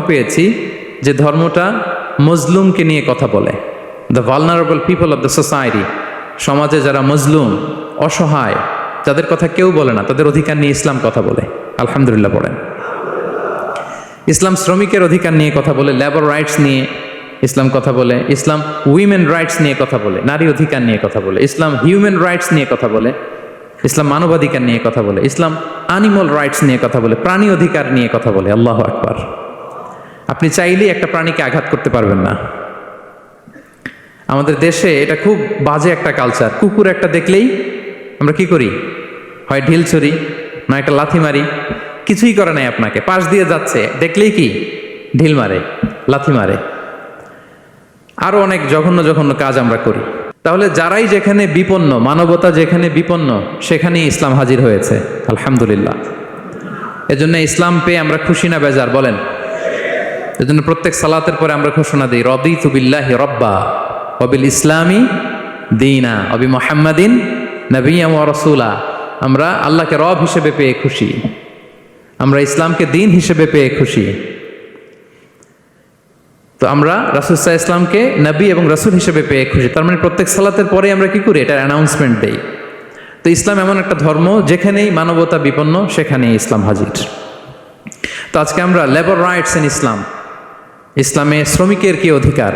পেয়েছি যে ধর্মটা মজলুমকে নিয়ে কথা বলে, the vulnerable people of the society, সমাজে যারা মজলুম, অসহায়, যাদের কথা কেউ বলে না, তাদের অধিকার নিয়ে ইসলাম কথা বলে। আলহামদুলিল্লাহ পড়েন। ইসলাম শ্রমিকের অধিকার নিয়ে কথা বলে, লেবার রাইটস নিয়ে ইসলাম কথা বলে, ইসলাম উইমেন রাইটস নিয়ে কথা বলে, নারী অধিকার নিয়ে কথা বলে, ইসলাম হিউম্যান রাইটস নিয়ে কথা বলে, ইসলাম মানবাধিকার নিয়ে কথা বলে, ইসলাম অ্যানিমাল রাইটস নিয়ে কথা বলে, প্রাণী অধিকার নিয়ে কথা বলে। আল্লাহু আকবার। আপনি চাইলেই একটা প্রাণীকে আঘাত করতে পারবেন না। আমাদের দেশে এটা খুব বাজে একটা কালচার। কুকুর একটা দেখলেই আমরা কি করি? হয় ঢিল ছুরি, না একটা লাথি মারি। কিছুই করে নাই আপনাকে, পাশ দিয়ে যাচ্ছে, দেখলেই কি ঢিল মারে, লাথি মারে। আরো অনেক জঘন্য জঘন্য কাজ আমরা করি। তাহলে যারাই যেখানে বিপন্ন, মানবতা যেখানে বিপন্ন, সেখানেই ইসলাম হাজির হয়েছে। আলহামদুলিল্লাহ। এজন্য ইসলাম পেয়ে আমরা খুশি না বেজার বলেন? এজন্য প্রত্যেক সালাতের পরে আমরা ঘোষণা দিই, রাদিতু বিল্লাহি রাব্বা ওয়া বিল ইসলামি দীনা ওয়া বি মুহাম্মাদিন নাবিয়্যান ওয়া রাসূলা। আমরা আল্লাহকে রব হিসেবে পেয়ে খুশি, আমরা ইসলামকে দিন হিসেবে পেয়ে খুশি। তো আমরা রাসূল সাল্লাল্লাহু আলাইহি ইসলামকে নবী এবং রাসূল হিসেবে পেয়ে খুশি। তার মানে প্রত্যেক সালাতের পরে আমরা কি করি? এটার অ্যানাউন্সমেন্ট দেই। তো ইসলাম এমন একটা ধর্ম, যেখানেই মানবতা বিপন্ন সেখানেই ইসলাম হাজির। তো আজকে আমরা লেবার রাইটস ইন ইসলাম, ইসলামে শ্রমিকের কি অধিকার,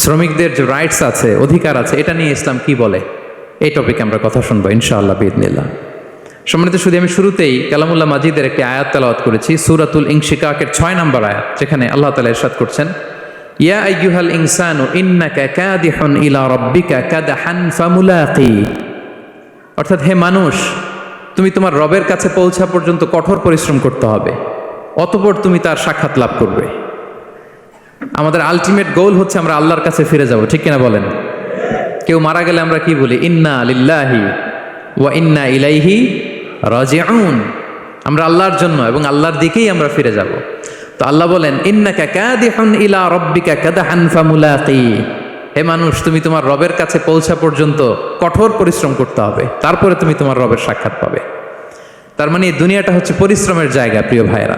শ্রমিকদের যে রাইটস আছে, অধিকার আছে, এটা নিয়ে ইসলাম কি বলে, এই টপিকে আমরা কথা শুনবো ইনশাআল্লাহ বিইذনিল্লাহ। সম্মানিত শুধু আমি শুরুতেই কালামুল্লাহ মাজিদের একটি আয়াত তেলাওয়াত করেছি, সূরাতুল ইনশিকাকের 6 নম্বর আয়াত, যেখানে আল্লাহ তাআলা ইরশাদ করছেন, ইয়া আইয়ুহাল ইনসানু ইন্নাকা কাদিহুন ইলা রাব্বিকা কাদহান ফামুলাকি। অর্থাৎ হে মানুষ, তুমি তোমার রবের কাছে পৌঁছা পর্যন্ত কঠোর পরিশ্রম করতে হবে, অতঃপর তুমি তার সাক্ষাৎ লাভ করবে। আমাদের আলটিমেট গোল হচ্ছে আমরা আল্লাহর কাছে ফিরে যাব, ঠিক কিনা বলেন? কেউ মারা গেলে আমরা কি বলি? ইন্না লিল্লাহি ওয়া ইন্না ইলাইহি রাজিউন। আমরা আল্লাহর জন্য এবং আল্লাহর দিকেই আমরা ফিরে যাব। তো আল্লাহ বলেন, ইন্নাকা কাদিহুন ইলা রাব্বিকা কাদহান ফামুলাকি। হে মানুষ, তুমি তোমার রবের কাছে পৌঁছা পর্যন্ত কঠোর পরিশ্রম করতে হবে, তারপরে তুমি তোমার রবের সাক্ষাৎ পাবে। তার মানে এই দুনিয়াটা হচ্ছে পরিশ্রমের জায়গা। প্রিয় ভাইরা,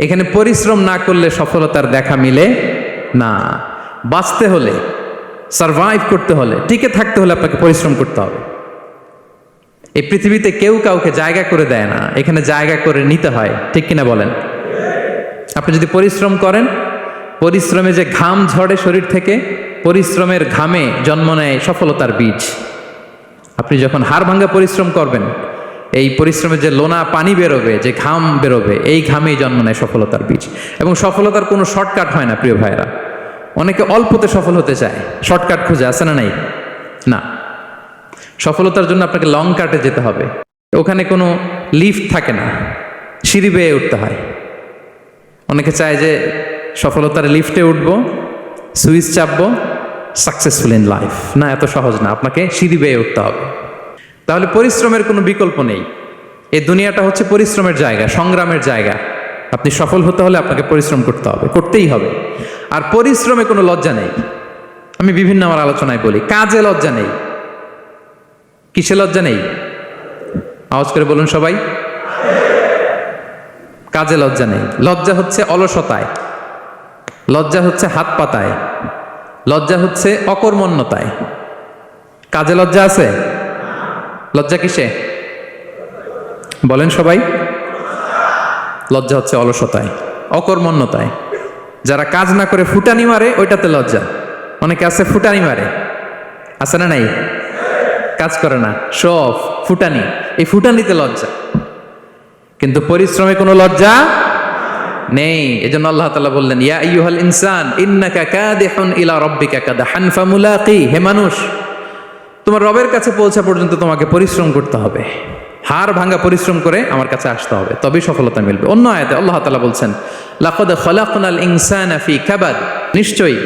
এখানে পরিশ্রম না করলে সফলতার দেখা মিলে না। বাঁচতে হলে, সারভাইভ করতে হলে, টিকে থাকতে হলে আপনাকে পরিশ্রম করতে হবে। এই পৃথিবীতে কেউ কাউকে জায়গা করে দেয় না, এখানে জায়গা করে নিতে হয়, ঠিক কিনা বলেন? আপনি যদি পরিশ্রম করেন, পরিশ্রমে যে ঘাম ঝরে শরীর থেকে, পরিশ্রমের ঘামে জন্ম নেয় সফলতার বীজ। আপনি যখন হাড় ভাঙা পরিশ্রম করবেন, এই পরিশ্রমে যে লোনা পানি বেরোবে, যে ঘাম বেরোবে, এই ঘামেই জন্ম নেয় সফলতার বীজ। এবং সফলতার কোনো শর্টকাট হয় না প্রিয় ভাইরা। অনেকে অল্পতে সফল হতে চায়, শর্টকাট খুঁজে, আছে না নাই? না, সফলতার জন্য আপনাকে লং কাটে যেতে হবে। ওখানে কোনো লিফট থাকে না, সিঁড়ি বেয়ে উঠতে হয়। অনেকে চায় যে সফলতার লিফটে উঠবো, সুইচ চাপবো, সাকসেসফুল ইন লাইফ। না, এত সহজ না, আপনাকে সিঁড়ি বেয়ে উঠতে হবে। তাহলে পরিশ্রমের কোনো বিকল্প নেই। এই দুনিয়াটা হচ্ছে পরিশ্রমের জায়গা, সংগ্রামের জায়গা। আপনি সফল হতে হলে আপনাকে পরিশ্রম করতে হবে, করতেই হবে। আর পরিশ্রমে কোনো লজ্জা নেই। আমি বিভিন্ন আমার আলোচনায় বলি, কাজে লজ্জা নেই। কিসে লজ্জা নেই? আওয়াজ করে বলুন সবাই। কাজে লজ্জা নেই। লজ্জা হচ্ছে অলসতায়, লজ্জা হচ্ছে হাত পাতায়, লজ্জা হচ্ছে অকর্মণ্যতায়। কাজে লজ্জা আছে? লজ্জা কিসে বলেন সবাই? লজ্জা হচ্ছে অলসতায়, অকর্মণ্যতায়। যারা কাজ না করে ফুটানি মারে, ওইটাতে লজ্জা। অনেকে আছে ফুটানি মারে, আছে না নাই? কাজ করে না, শো অফ, ফুটানি। এই ফুটানিতে লজ্জা, কিন্তু পরিশ্রমে কোনো লজ্জা নেই। এজন্য আল্লাহ তাআলা বললেন, ইয়া আইয়ুহাল ইনসান ইন্নাকা কাদিহুন ইলা রাব্বিকা কাদহান ফামুলাকি। হে মানুষ, তোমার রবের কাছে পৌঁছা পর্যন্ত তোমাকে পরিশ্রম করতে হবে, হাড় ভাঙা পরিশ্রম করে আমার কাছে আসতে হবে, তবেই সফলতা মিলবে। অন্য আয়াতে আল্লাহ তাআলা বলছেন, লাকাদ খালাকনাল ইনসানা ফি কাবাদ। নিশ্চয়ই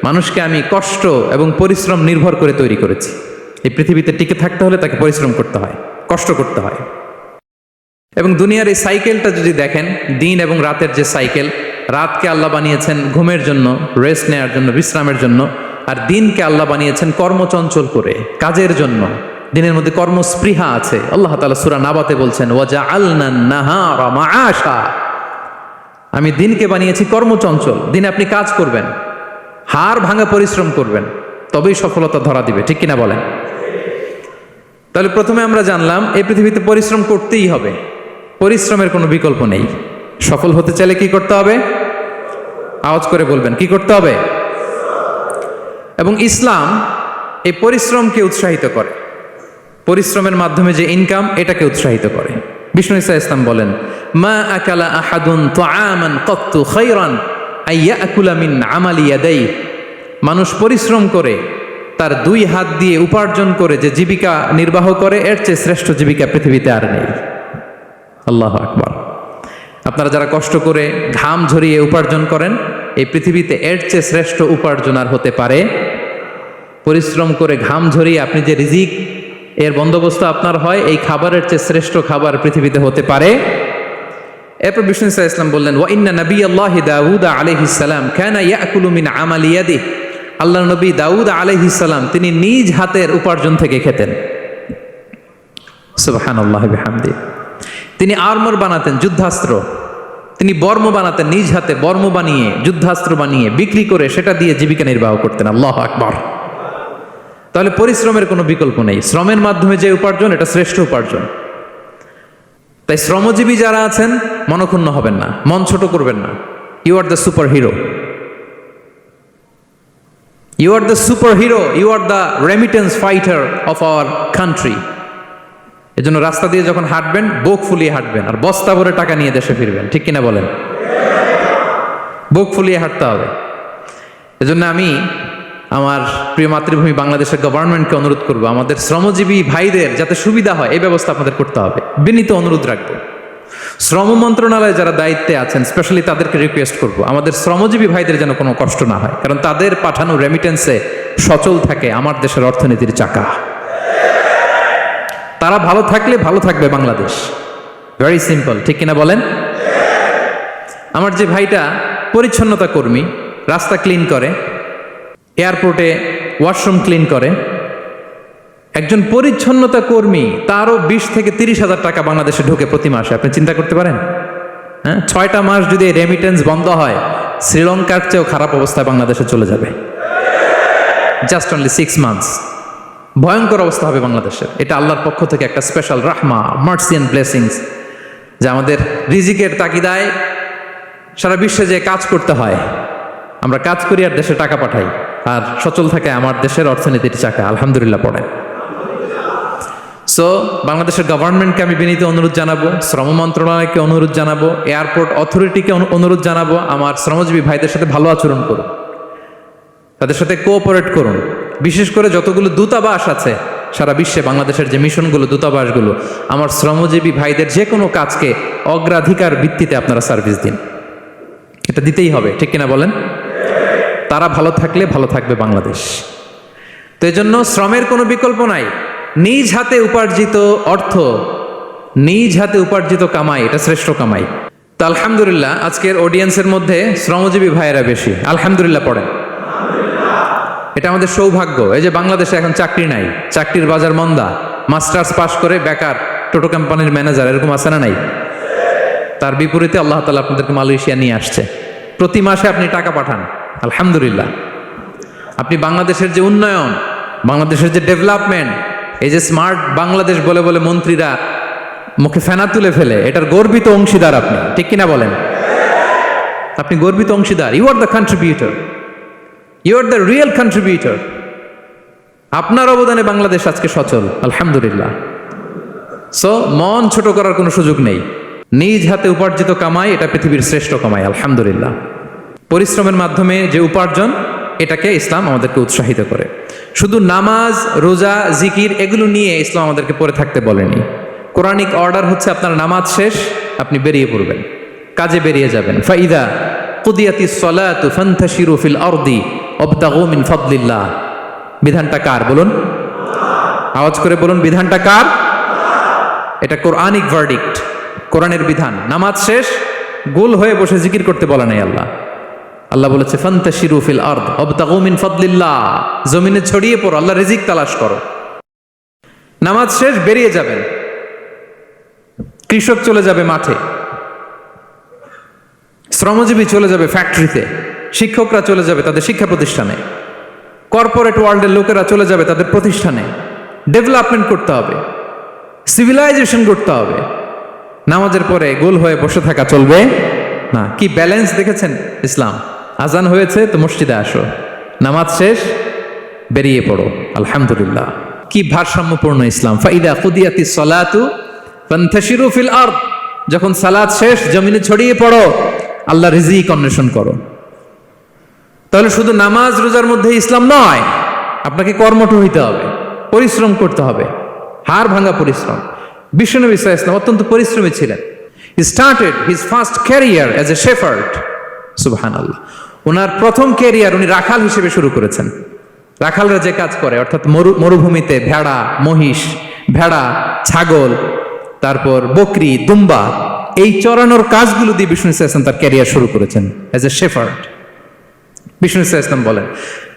মানুষকে আমি কষ্ট এবং পরিশ্রম নির্ভর করে তৈরি করেছি। এই পৃথিবীতে টিকে থাকতে হলে তাকে পরিশ্রম করতে হয়, কষ্ট করতে হয়। এবং দুনিয়ার এই সাইকেলটা যদি দেখেন, দিন এবং রাতের যে সাইকেল, রাতকে আল্লাহ বানিয়েছেন ঘুমের জন্য, রেস্ট নেওয়ার জন্য, বিশ্রামের জন্য। আর দিনকে আল্লাহ বানিয়েছেন কর্মচঞ্চল করে, কাজের জন্য। দিনের মধ্যে কর্মস্পৃহা আছে। আল্লাহ তাআলা সূরা নাবাতে বলছেন, ওয়াজআলনান নাহারা মাআশা। আমি দিনকে বানিয়েছি কর্মচঞ্চল। দিনে আপনি কাজ করবেন, হাড় ভাঙা পরিশ্রম করবেন, তবেই সফলতা ধরা দিবে, ঠিক কিনা বলেন? তাহলে প্রথমে আমরা জানলাম এই পৃথিবীতে পরিশ্রম করতেই হবে, পরিশ্রমের কোনো বিকল্প নেই। সফল হতে চাইলে কি করতে হবে? আওয়াজ করে বলবেন, কি করতে হবে? এবং ইসলাম এই পরিশ্রমকে উৎসাহিত করে, পরিশ্রমের মাধ্যমে যে ইনকাম এটাকে উৎসাহিত করে। বিষ্ণু ঈসা ইসলাম বলেন, মা আকালা আহাদুন তাআমান কাত্তু খায়রান আইয়াকুলা মিন আমালি ইয়াদাইহি। মানুষ পরিশ্রম করে তার দুই হাত দিয়ে উপার্জন করে যে জীবিকা নির্বাহ করে, এর চেয়ে শ্রেষ্ঠ জীবিকা পৃথিবীতে আর নেই। আল্লাহু আকবার। আপনারা যারা কষ্ট করে ঘাম ঝরিয়ে উপার্জন করেন, এই পৃথিবীতে এর চেয়ে শ্রেষ্ঠ উপার্জন আর হতে পারে? পরিশ্রম করে ঘাম ঝরিয়ে আপনি যে রিজিক এর বন্দোবস্ত আপনার হয়, এই খাবারের চেয়ে শ্রেষ্ঠ খাবার পৃথিবীতে হতে পারে? এরপর বিষ্ণু ঈসা ইসলাম বললেন, ওয়া ইন্না নাবিয়াল্লাহি দাউদ আলাইহিস সালাম কানা ইয়াকুলু মিন আমালি ইয়াদিহি। আল্লাহর নবী দাউদ আলাইহিস সালাম তিনি নিজ হাতের উপার্জন থেকে খেতেন। সুবহানাল্লাহি বিহামদি। তিনি আর্মর বানাতেন, যুদ্ধাস্ত্র। তিনি বর্ম বানাতেন, নিজ হাতে বর্ম বানিয়ে যুদ্ধাস্ত্র বানিয়ে বিক্রি করে সেটা দিয়ে জীবিকা নির্বাহ করতেন। আল্লাহু আকবার। তাহলে পরিশ্রমের কোনো বিকল্প নেই। শ্রমের মাধ্যমে যে উপার্জন, এটা শ্রেষ্ঠ উপার্জন। তাই শ্রমজীবী যারা আছেন মনক্ষুণ্ণ হবেন না, মন ছোট করবেন না। You are the super hero, you are the super hero, you are the remittance fighter of our country. এজন্য রাস্তা দিয়ে যখন হাঁটবেন, বুক ফুলিয়ে হাঁটবেন, আর বস্তা ভরে টাকা নিয়ে দেশে ফিরবেন, ঠিক কিনা বলেন? বুক ফুলিয়ে হাঁটতে হবে। এজন্য আমি আমার প্রিয় মাতৃভূমি বাংলাদেশের গভর্নমেন্টকে অনুরোধ করবো, আমাদের শ্রমজীবী ভাইদের যাতে সুবিধা হয় এই ব্যবস্থা আপনাদের করতে হবে। বিনীত অনুরোধ রাখবো। শ্রম মন্ত্রণালয়ে যারা দায়িত্বে আছেন, স্পেশালি তাদেরকে রিকোয়েস্ট করবো, আমাদের শ্রমজীবী ভাইদের যেন কোনো কষ্ট না হয়, কারণ তাদের পাঠানো রেমিটেন্সে সচল থাকে আমার দেশের অর্থনীতির চাকা। তারা ভালো থাকলে ভালো থাকবে বাংলাদেশ। ভেরি সিম্পল, ঠিক কিনা বলেন? আমার যে ভাইটা পরিচ্ছন্নতা কর্মী, রাস্তা ক্লিন করে, এয়ারপোর্টে ওয়াশরুম ক্লিন করে, একজন পরিচ্ছন্নতা কর্মী, তারও 20 থেকে 30 হাজার টাকা বাংলাদেশে ঢোকে প্রতি মাসে। আপনি চিন্তা করতে পারেন? হ্যাঁ, 6টা মাস যদি রেমিটেন্স বন্ধ হয়, শ্রীলঙ্কার চেয়েও খারাপ অবস্থায় বাংলাদেশে চলে যাবে। Just only 6 months. ভয়ঙ্কর অবস্থা হবে বাংলাদেশের। এটা আল্লাহর পক্ষ থেকে একটা স্পেশাল রাহমা, মার্সি এন্ড ব্লেসিংস, যে আমাদের রিজিকের তাগিদায় সারা বিশ্বে যে কাজ করতে হয়, আমরা কাজ করি আর দেশে টাকা পাঠাই, আর সচল থাকে আমার দেশের অর্থনীতির চাকা। আলহামদুলিল্লাহ পড়ে। সো বাংলাদেশের গভর্নমেন্টকে আমি বিনীত অনুরোধ জানাবো, শ্রম মন্ত্রণালয়কে অনুরোধ জানাবো, এয়ারপোর্ট অথরিটিকে অনুরোধ জানাবো, আমার শ্রমজীবী ভাইদের সাথে ভালো আচরণ করুন, তাদের সাথে কোঅপারেট করুন। বিশেষ করে যতগুলো দূতাবাস আছে সারা বিশ্বে, বাংলাদেশের যে মিশনগুলো, দূতাবাসগুলো, আমার শ্রমজীবী ভাইদের যে কোনো কাজকে অগ্রাধিকার ভিত্তিতে আপনারা সার্ভিস দিন। এটা দিতেই হবে, ঠিক কিনা বলেন? তারা ভালো থাকলে ভালো থাকবে বাংলাদেশ। তো এই জন্য শ্রমের কোনো বিকল্প নাই। নিজ হাতে উপার্জিত অর্থ, নিজ হাতে উপার্জিত কামাই, এটা শ্রেষ্ঠ কামাই। তো আলহামদুলিল্লাহ আজকের অডিয়েন্সের মধ্যে শ্রমজীবী ভাইয়েরা বেশি। আলহামদুলিল্লাহ পড়েন। এটা আমাদের সৌভাগ্য। এই যে বাংলাদেশে এখন চাকরি নাই, চাকরির বাজার মন্দা, মাস্টার্স পাস করে বেকার টোটো কোম্পানির ম্যানেজার, এরকম আছে না নাই? তার বিপরীতে আল্লাহ তাআলা আপনাদেরকে মালয়েশিয়া নিয়ে আসছে। প্রতি মাসে আপনি টাকা পাঠান, আলহামদুলিল্লাহ। আপনি বাংলাদেশের যে উন্নয়ন, বাংলাদেশের যে ডেভেলপমেন্ট, এই যে স্মার্ট বাংলাদেশ বলে বলে মন্ত্রীরা মুখে ফেনা তুলে ফেলে, এটার গর্বিত অংশীদার আপনি, ঠিক কিনা বলেন? আপনি গর্বিত অংশীদার। You are the contributor, you are the real contributor. আপনার অবদানে বাংলাদেশ আজকে সচল, আলহামদুলিল্লাহ। সো মন ছোট করার কোনো সুযোগ নেই। নিজ হাতে উপার্জিত কামাই, এটা পৃথিবীর শ্রেষ্ঠ কামাই, আলহামদুলিল্লাহ। পরিশ্রমের মাধ্যমে যে উপার্জন, এটাকে ইসলাম আমাদেরকে উৎসাহিত করে। শুধু নামাজ, রোজা, জিকির এগুলো নিয়ে ইসলাম আমাদেরকে পড়ে থাকতে বলেনি। কোরআনিক অর্ডার হচ্ছে আপনার নামাজ শেষ, আপনি বেরিয়ে পড়বেন, কাজে বেরিয়ে যাবেন। ফাইদা কুদিয়াতিস সালাতু ফান্তাশিরু ফিল আরদি ওয়াবতাগু মিন ফাদলিল্লাহ। বিধানটা কার বলুন? আওয়াজ করে বলুন, বিধানটা কার? এটা কোরআনিক ভার্ডিক্ট, কোরআনের বিধান। নামাজ শেষ, গোল হয়ে বসে জিকির করতে বলা নাই আল্লাহ। আল্লাহ বলেছে ফান্তাশিরু ফিল আরদ ওয়াবতাগু মিন ফাদলিল্লাহ। জমিনে ছড়িয়ে পড়ো, আল্লাহ রিজিক তালাশ করো। নামাজ শেষ, বেরিয়ে যাবেন। কৃষক চলে যাবে মাঠে, শ্রমজীবী চলে যাবে ফ্যাক্টরিতে, শিক্ষকরা চলে যাবে তাদের শিক্ষা প্রতিষ্ঠানে, কর্পোরেট ওয়ার্ল্ডের লোকেরা চলে যাবে তাদের প্রতিষ্ঠানে। ডেভেলপমেন্ট করতে হবে, সিভিলাইজেশন করতে হবে। নামাজের পরে গোল হয়ে বসে থাকা চলবে না। কি ব্যালেন্স দেখেছেন ইসলাম? আজান হয়েছে তো মসজিদে আসো, নামাজ শেষ বেরিয়ে পড়ো, আলহামদুলিল্লাহ। কি ভারসাম্যপূর্ণ ইসলাম। ফাইদা কুদিয়াতিস সালাতু ফান্তাশিরু ফিল আরদ, যখন সালাত শেষ জমিনে ছড়িয়ে পড়ো, আল্লাহ রিজিক অন্বেষণ করো। তাহলে শুধু নামাজ রোজার মধ্যে ইসলাম নয়, আপনাকে কর্মঠ হইতে হবে, পরিশ্রম করতে হবে, হাড় ভাঙা পরিশ্রম। বিশ্বনবী সাল্লাল্লাহু আলাইহি ওয়াসাল্লাম অত্যন্ত পরিশ্রমী ছিলেন। He started his first career as a shepherd. সুবহানাল্লাহ। ওনার প্রথম ক্যারিয়ার উনি রাখাল হিসেবে শুরু করেছেন। রাখালরা যে কাজ করে, অর্থাৎ মরুভূমিতে ভেড়া, মহিষ, ভেড়া, ছাগল, তারপর বকরি, দুম্বা, এই চরানোর কাজগুলো দিয়ে বিষ্ণু ইসলাম তার ক্যারিয়ার শুরু করেছেন as a shepherd. Vishnu Islam বলেন,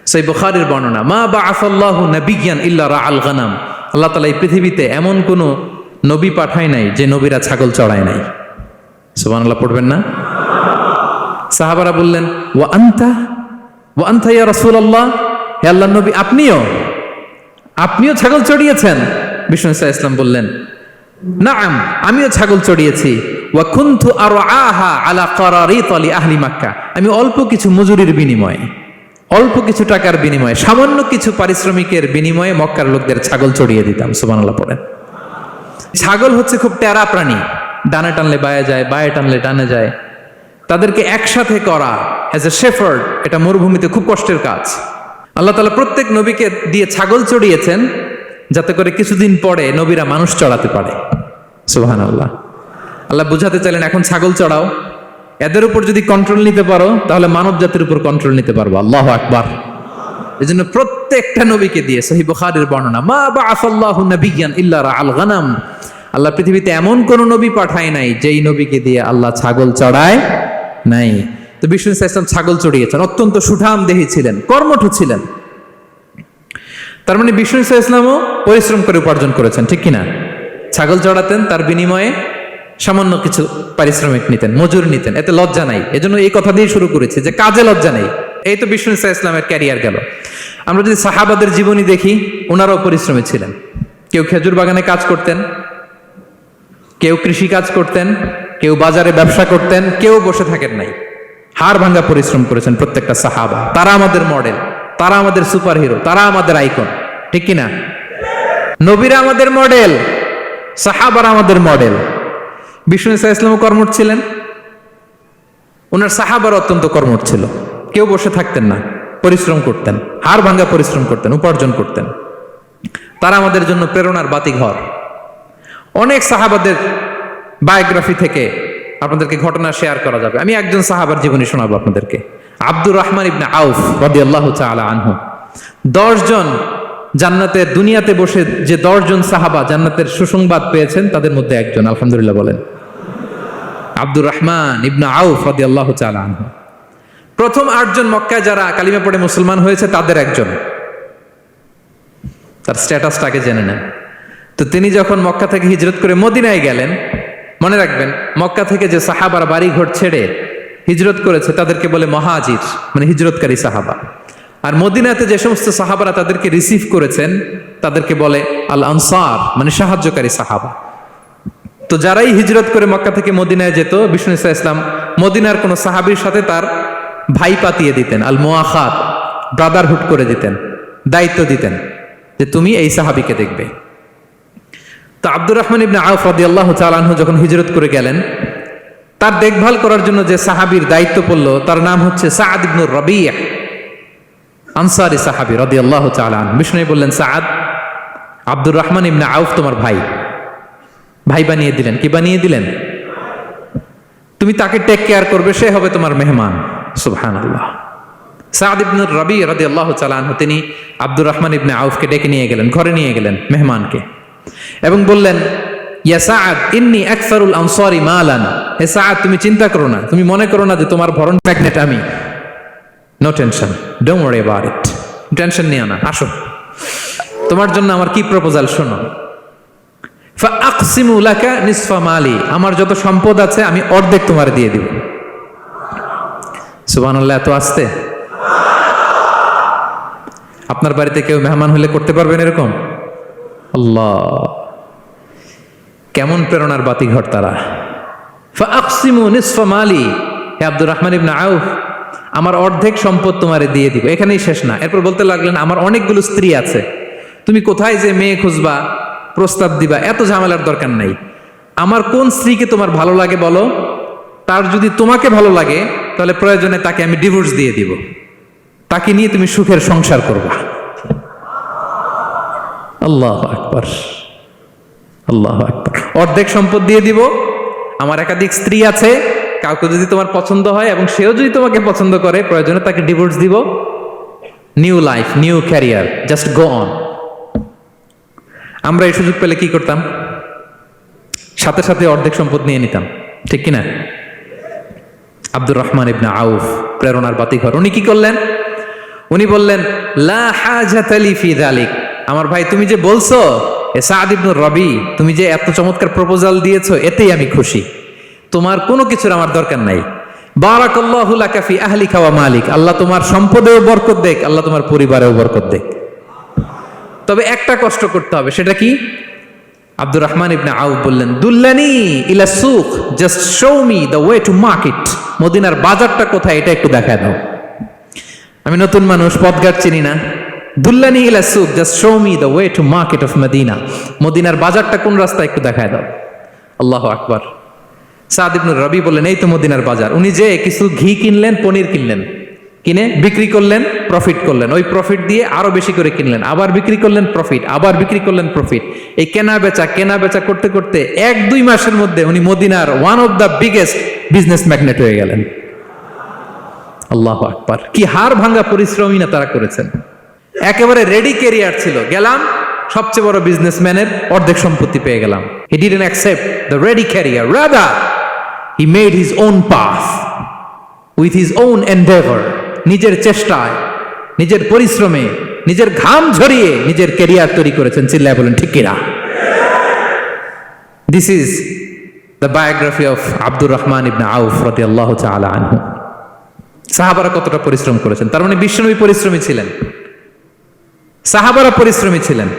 সহিহ বুখারীর বর্ণনা, মা বাআসাল্লাহু নাবিয়্যান ইল্লা রাআল গানাম, আল্লাহ তাআলা এই পৃথিবীতে এমন কোন নবী পাঠায় নাই যে নবীরা ছাগল চড়ায় নাই। সুবহানাল্লাহ পড়বেন না? সাহাবারা বললেন, ওয়া আনতা ইয়া রাসূলুল্লাহ, হে আল্লাহর নবী আপনিও ছাগল চড়িয়েছেন? বিষ্ণু ইসলাম বললেন, নাআম, আমিও ছাগল চড়িয়েছি। ওয়া কুনতু আরআহা আলা কারারিত লি আহলি মক্কা, আমি অল্প কিছু মজুরির বিনিময়ে, অল্প কিছু টাকার বিনিময়ে, সামান্য কিছু পারিশ্রমিকের বিনিময়ে মক্কার লোকদের ছাগল চড়িয়ে দিতাম। সুবহানাল্লাহ পড়েন। ছাগল হচ্ছে খুব টেরা প্রাণী, ডানে টানলে বায়ে যায়, বায়ে টানলে ডানে যায়। তাদেরকে একসাথে করা অ্যাজ এ শেফার্ড, এটা মরুভূমিতে খুব কষ্টের কাজ। আল্লাহ তাআলা প্রত্যেক নবীকে দিয়ে ছাগল চড়িয়েছেন যাতে করে কিছুদিন পরে নবীরা মানুষ চড়াতে পারে। সুবহানাল্লাহ। আল্লাহ বুঝাতে চাইলেন, এখন ছাগল চড়াও, এদের উপর যদি কন্ট্রোল নিতে পারো তাহলে মানব জাতির উপর কন্ট্রোল নিতে পারবো। আল্লাহু আকবার। এজন্য প্রত্যেকটা নবীকে দিয়ে, সহিহ বুখারীর বর্ণনা, মা বাআসাল্লাহু নাবিয়্যান ইল্লা রাআল গানাম, আল্লাহ পৃথিবীতে এমন কোন নবী পাঠায় নাই যেই নবীকে দিয়ে আল্লাহ ছাগল চড়ায় নাই। তো বিষ্ণু ইসলাম ছাগল চড়িয়েছেন, অত্যন্ত সুঠাম দেহী ছিলেন, কর্মঠ ছিলেন। তার মানে বিষ্ণু ইসলামও পরিশ্রম করে উপার্জন করেছেন, ঠিক কিনা? ছাগল চড়াতেন, তার বিনিময়ে সামান্য কিছু পারিশ্রমিক নিতেন, মজুর নিতেন, এতে লজ্জা নাই। এজন্য এই কথা দিয়ে শুরু করেছে যে কাজে লজ্জা নেই। এই তো বিষ্ণু ইসলামের ক্যারিয়ার গেল। আমরা যদি সাহাবাদের জীবনী দেখি, ওনারাও পরিশ্রমী ছিলেন। কেউ খেজুর বাগানে কাজ করতেন, কেউ কৃষি কাজ করতেন, কেউ বাজারে ব্যবসা করতেন, কেউ বসে থাকেন নাই। হাড় ভাঙ্গা পরিশ্রম করেছেন প্রত্যেকটা সাহাবা। তারা আমাদের মডেল, তারা আমাদের সুপার হিরো, তারা আমাদের আইকন, ঠিক কিনা? নবীরা আমাদের মডেল, সাহাবারা আমাদের মডেল। বিষ্ণু ইসলামও কর্মঠ ছিলেন, ওনার সাহাবারা অত্যন্ত কর্মঠ ছিল। কেউ বসে থাকতেন না, পরিশ্রম করতেন, হাড় ভাঙ্গা পরিশ্রম করতেন, উপার্জন করতেন। তারা আমাদের জন্য প্রেরণার বাতিঘর। অনেক সাহাবাদের বায়োগ্রাফি থেকে আপনাদেরকে ঘটনা শেয়ার করা যাবে। আমি একজন সাহাবার জীবনী শোনাবো আপনাদেরকে। আব্দুর রহমান ইবনে আউফ রাদিয়াল্লাহু তাআলা আনহু। 10 জন জান্নাতের, দুনিয়াতে বসে যে 10 জন সাহাবা জান্নাতের সুসংবাদ পেয়েছেন তাদের মধ্যে একজন, আলহামদুলিল্লাহ বলেন। আব্দুর রহমান ইবনে আউফ রাদিয়াল্লাহু তাআলা আনহু প্রথম 8 জন মক্কায় যারা কালিমা পড়ে মুসলমান হয়েছে তাদের একজন। তার স্ট্যাটাসটাকে জেনে নেন। তো তিনি যখন মক্কা থেকে হিজরত করে মদিনায় গেলেন, মনে রাখবেন মক্কা থেকে যে সাহাবারা বাড়ি ঘর ছেড়ে হিজরত করেছে তাদেরকে বলে মহাজির, মানে হিজরতকারী সাহাবা। আর মদিনাতে যে সমস্ত সাহাবারা তাদেরকে রিসিভ করেছেন তাদেরকে বলে আল আনসার, মানে সাহায্যকারী সাহাবা। তো যারাই হিজরত করে মক্কা থেকে মদিনায় যেত, বিষ্ণু ইসলাম মদিনার কোন সাহাবীর সাথে তার ভাই পাতিয়ে দিতেন, আল মুআখাত, ব্রাদারহুড করে দিতেন, দায়িত্ব দিতেন যে তুমি এই সাহাবীকে দেখবে। তো আব্দুর রহমান ইবনে আউফ রাদিয়াল্লাহু তাআলা আনহু যখন হিজরত করে গেলেন, তার দেখভাল করার জন্য যে সাহাবীর দায়িত্ব পড়লো তার নাম হচ্ছে সাআদ ইবনে রাবীহ, আনসারী সাহাবী রাদিয়াল্লাহু তাআলা আনহু। বিষ্ণু বললেন, সাআদ, আব্দুর রহমান ইবনে আউফ তোমার ভাই, ভাই বানিয়ে দিলেন। কি বানিয়ে দিলেন? তুমি তাকে টেক কেয়ার করবে, সে হবে তোমার মেহমান। সুবহানাল্লাহ। সাআদ ইবনে রাবীহ রাদিয়াল্লাহু তাআলা আনহু তিনি আব্দুর রহমান ইবনে আউফকে ডেকে নিয়ে গেলেন, ঘরে নিয়ে গেলেন মেহমানকে, এবং বললেন, ইয়া সাআদ ইন্নী আকসারুল আনসারি মালান, হে সাআদ তুমি চিন্তা করো না, তুমি মনে করো না যে তোমার ভরণ ম্যাগনেট আমি। No tension, don't worry about it, tension নিও না, আসো তোমার জন্য আমার কি প্রপোজাল শোনো। ফাআকসিমু লাকা নিসফা মালি, আমার যত সম্পদ আছে আমি অর্ধেক তোমার দিয়ে দিব। সুবহানাল্লাহ, এত আসতে। আপনার বাড়িতে কেউ মেহমান হলে করতে পারবেন এরকম? আল্লাহ, কেমন প্রেরণার বাতিঘর তারা। ফাআকসিমু নিসফা মালি, হে আব্দুর রহমান ইবনে আউফ, আমার অর্ধেক সম্পদ তোমারে দিয়ে দিব। এখানেই শেষ না, এরপর বলতে লাগলেন আমার অনেকগুলো স্ত্রী আছে, তুমি কোথায় যে মেয়ে খুঁজবা, প্রস্তাব দিবা, এত ঝামেলার দরকার নাই। আমার কোন স্ত্রীকে তোমার ভালো লাগে বলো, তার যদি তোমাকে ভালো লাগে তাহলে প্রয়োজনে তাকে আমি ডিভোর্স দিয়ে দিব, তাকে নিয়ে তুমি সুখের সংসার করবা। আল্লাহু আকবার, আল্লাহু আকবার। অর্ধেক সম্পদ দিয়ে দিব, আমার একাধিক স্ত্রী আছে, কাউকে যদি তোমার পছন্দ হয় এবং সেও যদি তোমাকে পছন্দ করে, প্রয়োজনে তাকে ডিভোর্স দিব, new life, new career, just go on. আমরা এই সুযোগ পেলে কি করতাম? সাথে সাথে অর্ধেক সম্পদ নিয়ে নিতাম, ঠিক কিনা? আব্দুর রহমান ইবনে আউফ প্রেরণার বাতিঘর, উনি কি করলেন? উনি বললেন লা হাজাতা লি ফি যালিক, আমার ভাই তুমি যে বলছো এ সাদ ইবনে রবি, তুমি যে এত চমৎকার প্রপোজাল দিয়েছো, এতেই আমি খুশি, তোমার কোনো কিছুর আমার দরকার নাই। বারাকাল্লাহু লাকা ফি আহলিকা ওয়া মালিক, আল্লাহ তোমার সম্পদেও বরকত দেখ, আল্লাহ তোমার পরিবারেও বরকত দেখ। তবে একটা কষ্ট করতে হবে, সেটা কি? আব্দুর রহমান ইবনে আউফ বললেন দুল্লানি ইলা সুক, just show me the way to market, মদিনার বাজারটা কোথায় এটা একটু দেখায় দাও। আমি নতুন মানুষ, পথঘাট চিনি না। দুল্লানি ইলা সুক, just show me the way to market of Medina, মদিনার বাজারটা কোন রাস্তা একটু দেখায় দাও। আল্লাহু আকবার। সাদ ইবনে রবি বললেন এই তো মদিনার বাজার। উনি যে কিছু ঘি কিনলেন, পনির কিনলেন, কিনে বিক্রি করলেন, প্রফিট করলেন, ওই প্রফিট দিয়ে আরো বেশি করে কিনলেন, আবার বিক্রি করলেন, প্রফিট, আবার বিক্রি করলেন, প্রফিট। এই কেনা বেচা করতে করতে 1-2 মাসের মধ্যে উনি মদিনার one of the biggest business magnate হয়ে গেলেন। আল্লাহু আকবার, কি হাড় ভাঙা পরিশ্রমই না তারা করেছেন। একেবারে রেডি ক্যারিয়ার ছিল, গেলাম সবচেয়ে বড় বিজনেসম্যানের অর্ধেক সম্পত্তি পেয়ে গেলাম। He didn't accept the ready career, rather he made his own path with his own Endeavour, নিজের চেষ্টায়, নিজের পরিশ্রমে, নিজের ঘাম ঝরিয়ে নিজের ক্যারিয়ার তৈরি করেছেন। চিল্লায় বলেন ঠিক কিনা? This is the biography of Abdur Rahman ibn Auf রাদিয়াল্লাহু তাআলা আনহু। সাহাবারা কতটা পরিশ্রম করেছেন, তার মানে বিশ্বনবী পরিশ্রমী ছিলেন, সাহাবারা পরিশ্রমী ছিলেন।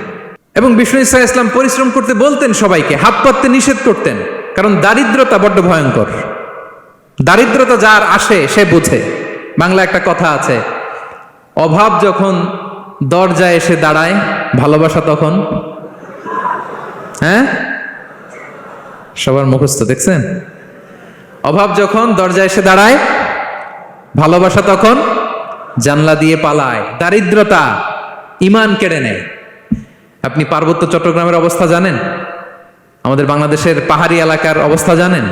এবং বিষ্ণু ইসা ইসলাম পরিশ্রম করতে বলতেন সবাইকে, হাত পাততে নিষেধ করতেন, কারণ দারিদ্রতা বড্ড ভয়ঙ্কর। দারিদ্রতা যার আসে সে বুঝে। বাংলা একটা কথা আছে, অভাব যখন দরজায় এসে দাঁড়ায়, ভালোবাসা তখন, হ্যাঁ সবার মুখস্থ দেখছেন? অভাব যখন দরজায় এসে দাঁড়ায়, ভালোবাসা তখন জানলা দিয়ে পালায়। দারিদ্রতা ঈমান কেড়ে নেয়। আপনি পার্বত্য চট্টগ্রামের অবস্থা জানেন? আমাদের বাংলাদেশের পাহাড়ি এলাকার অবস্থা জানেন?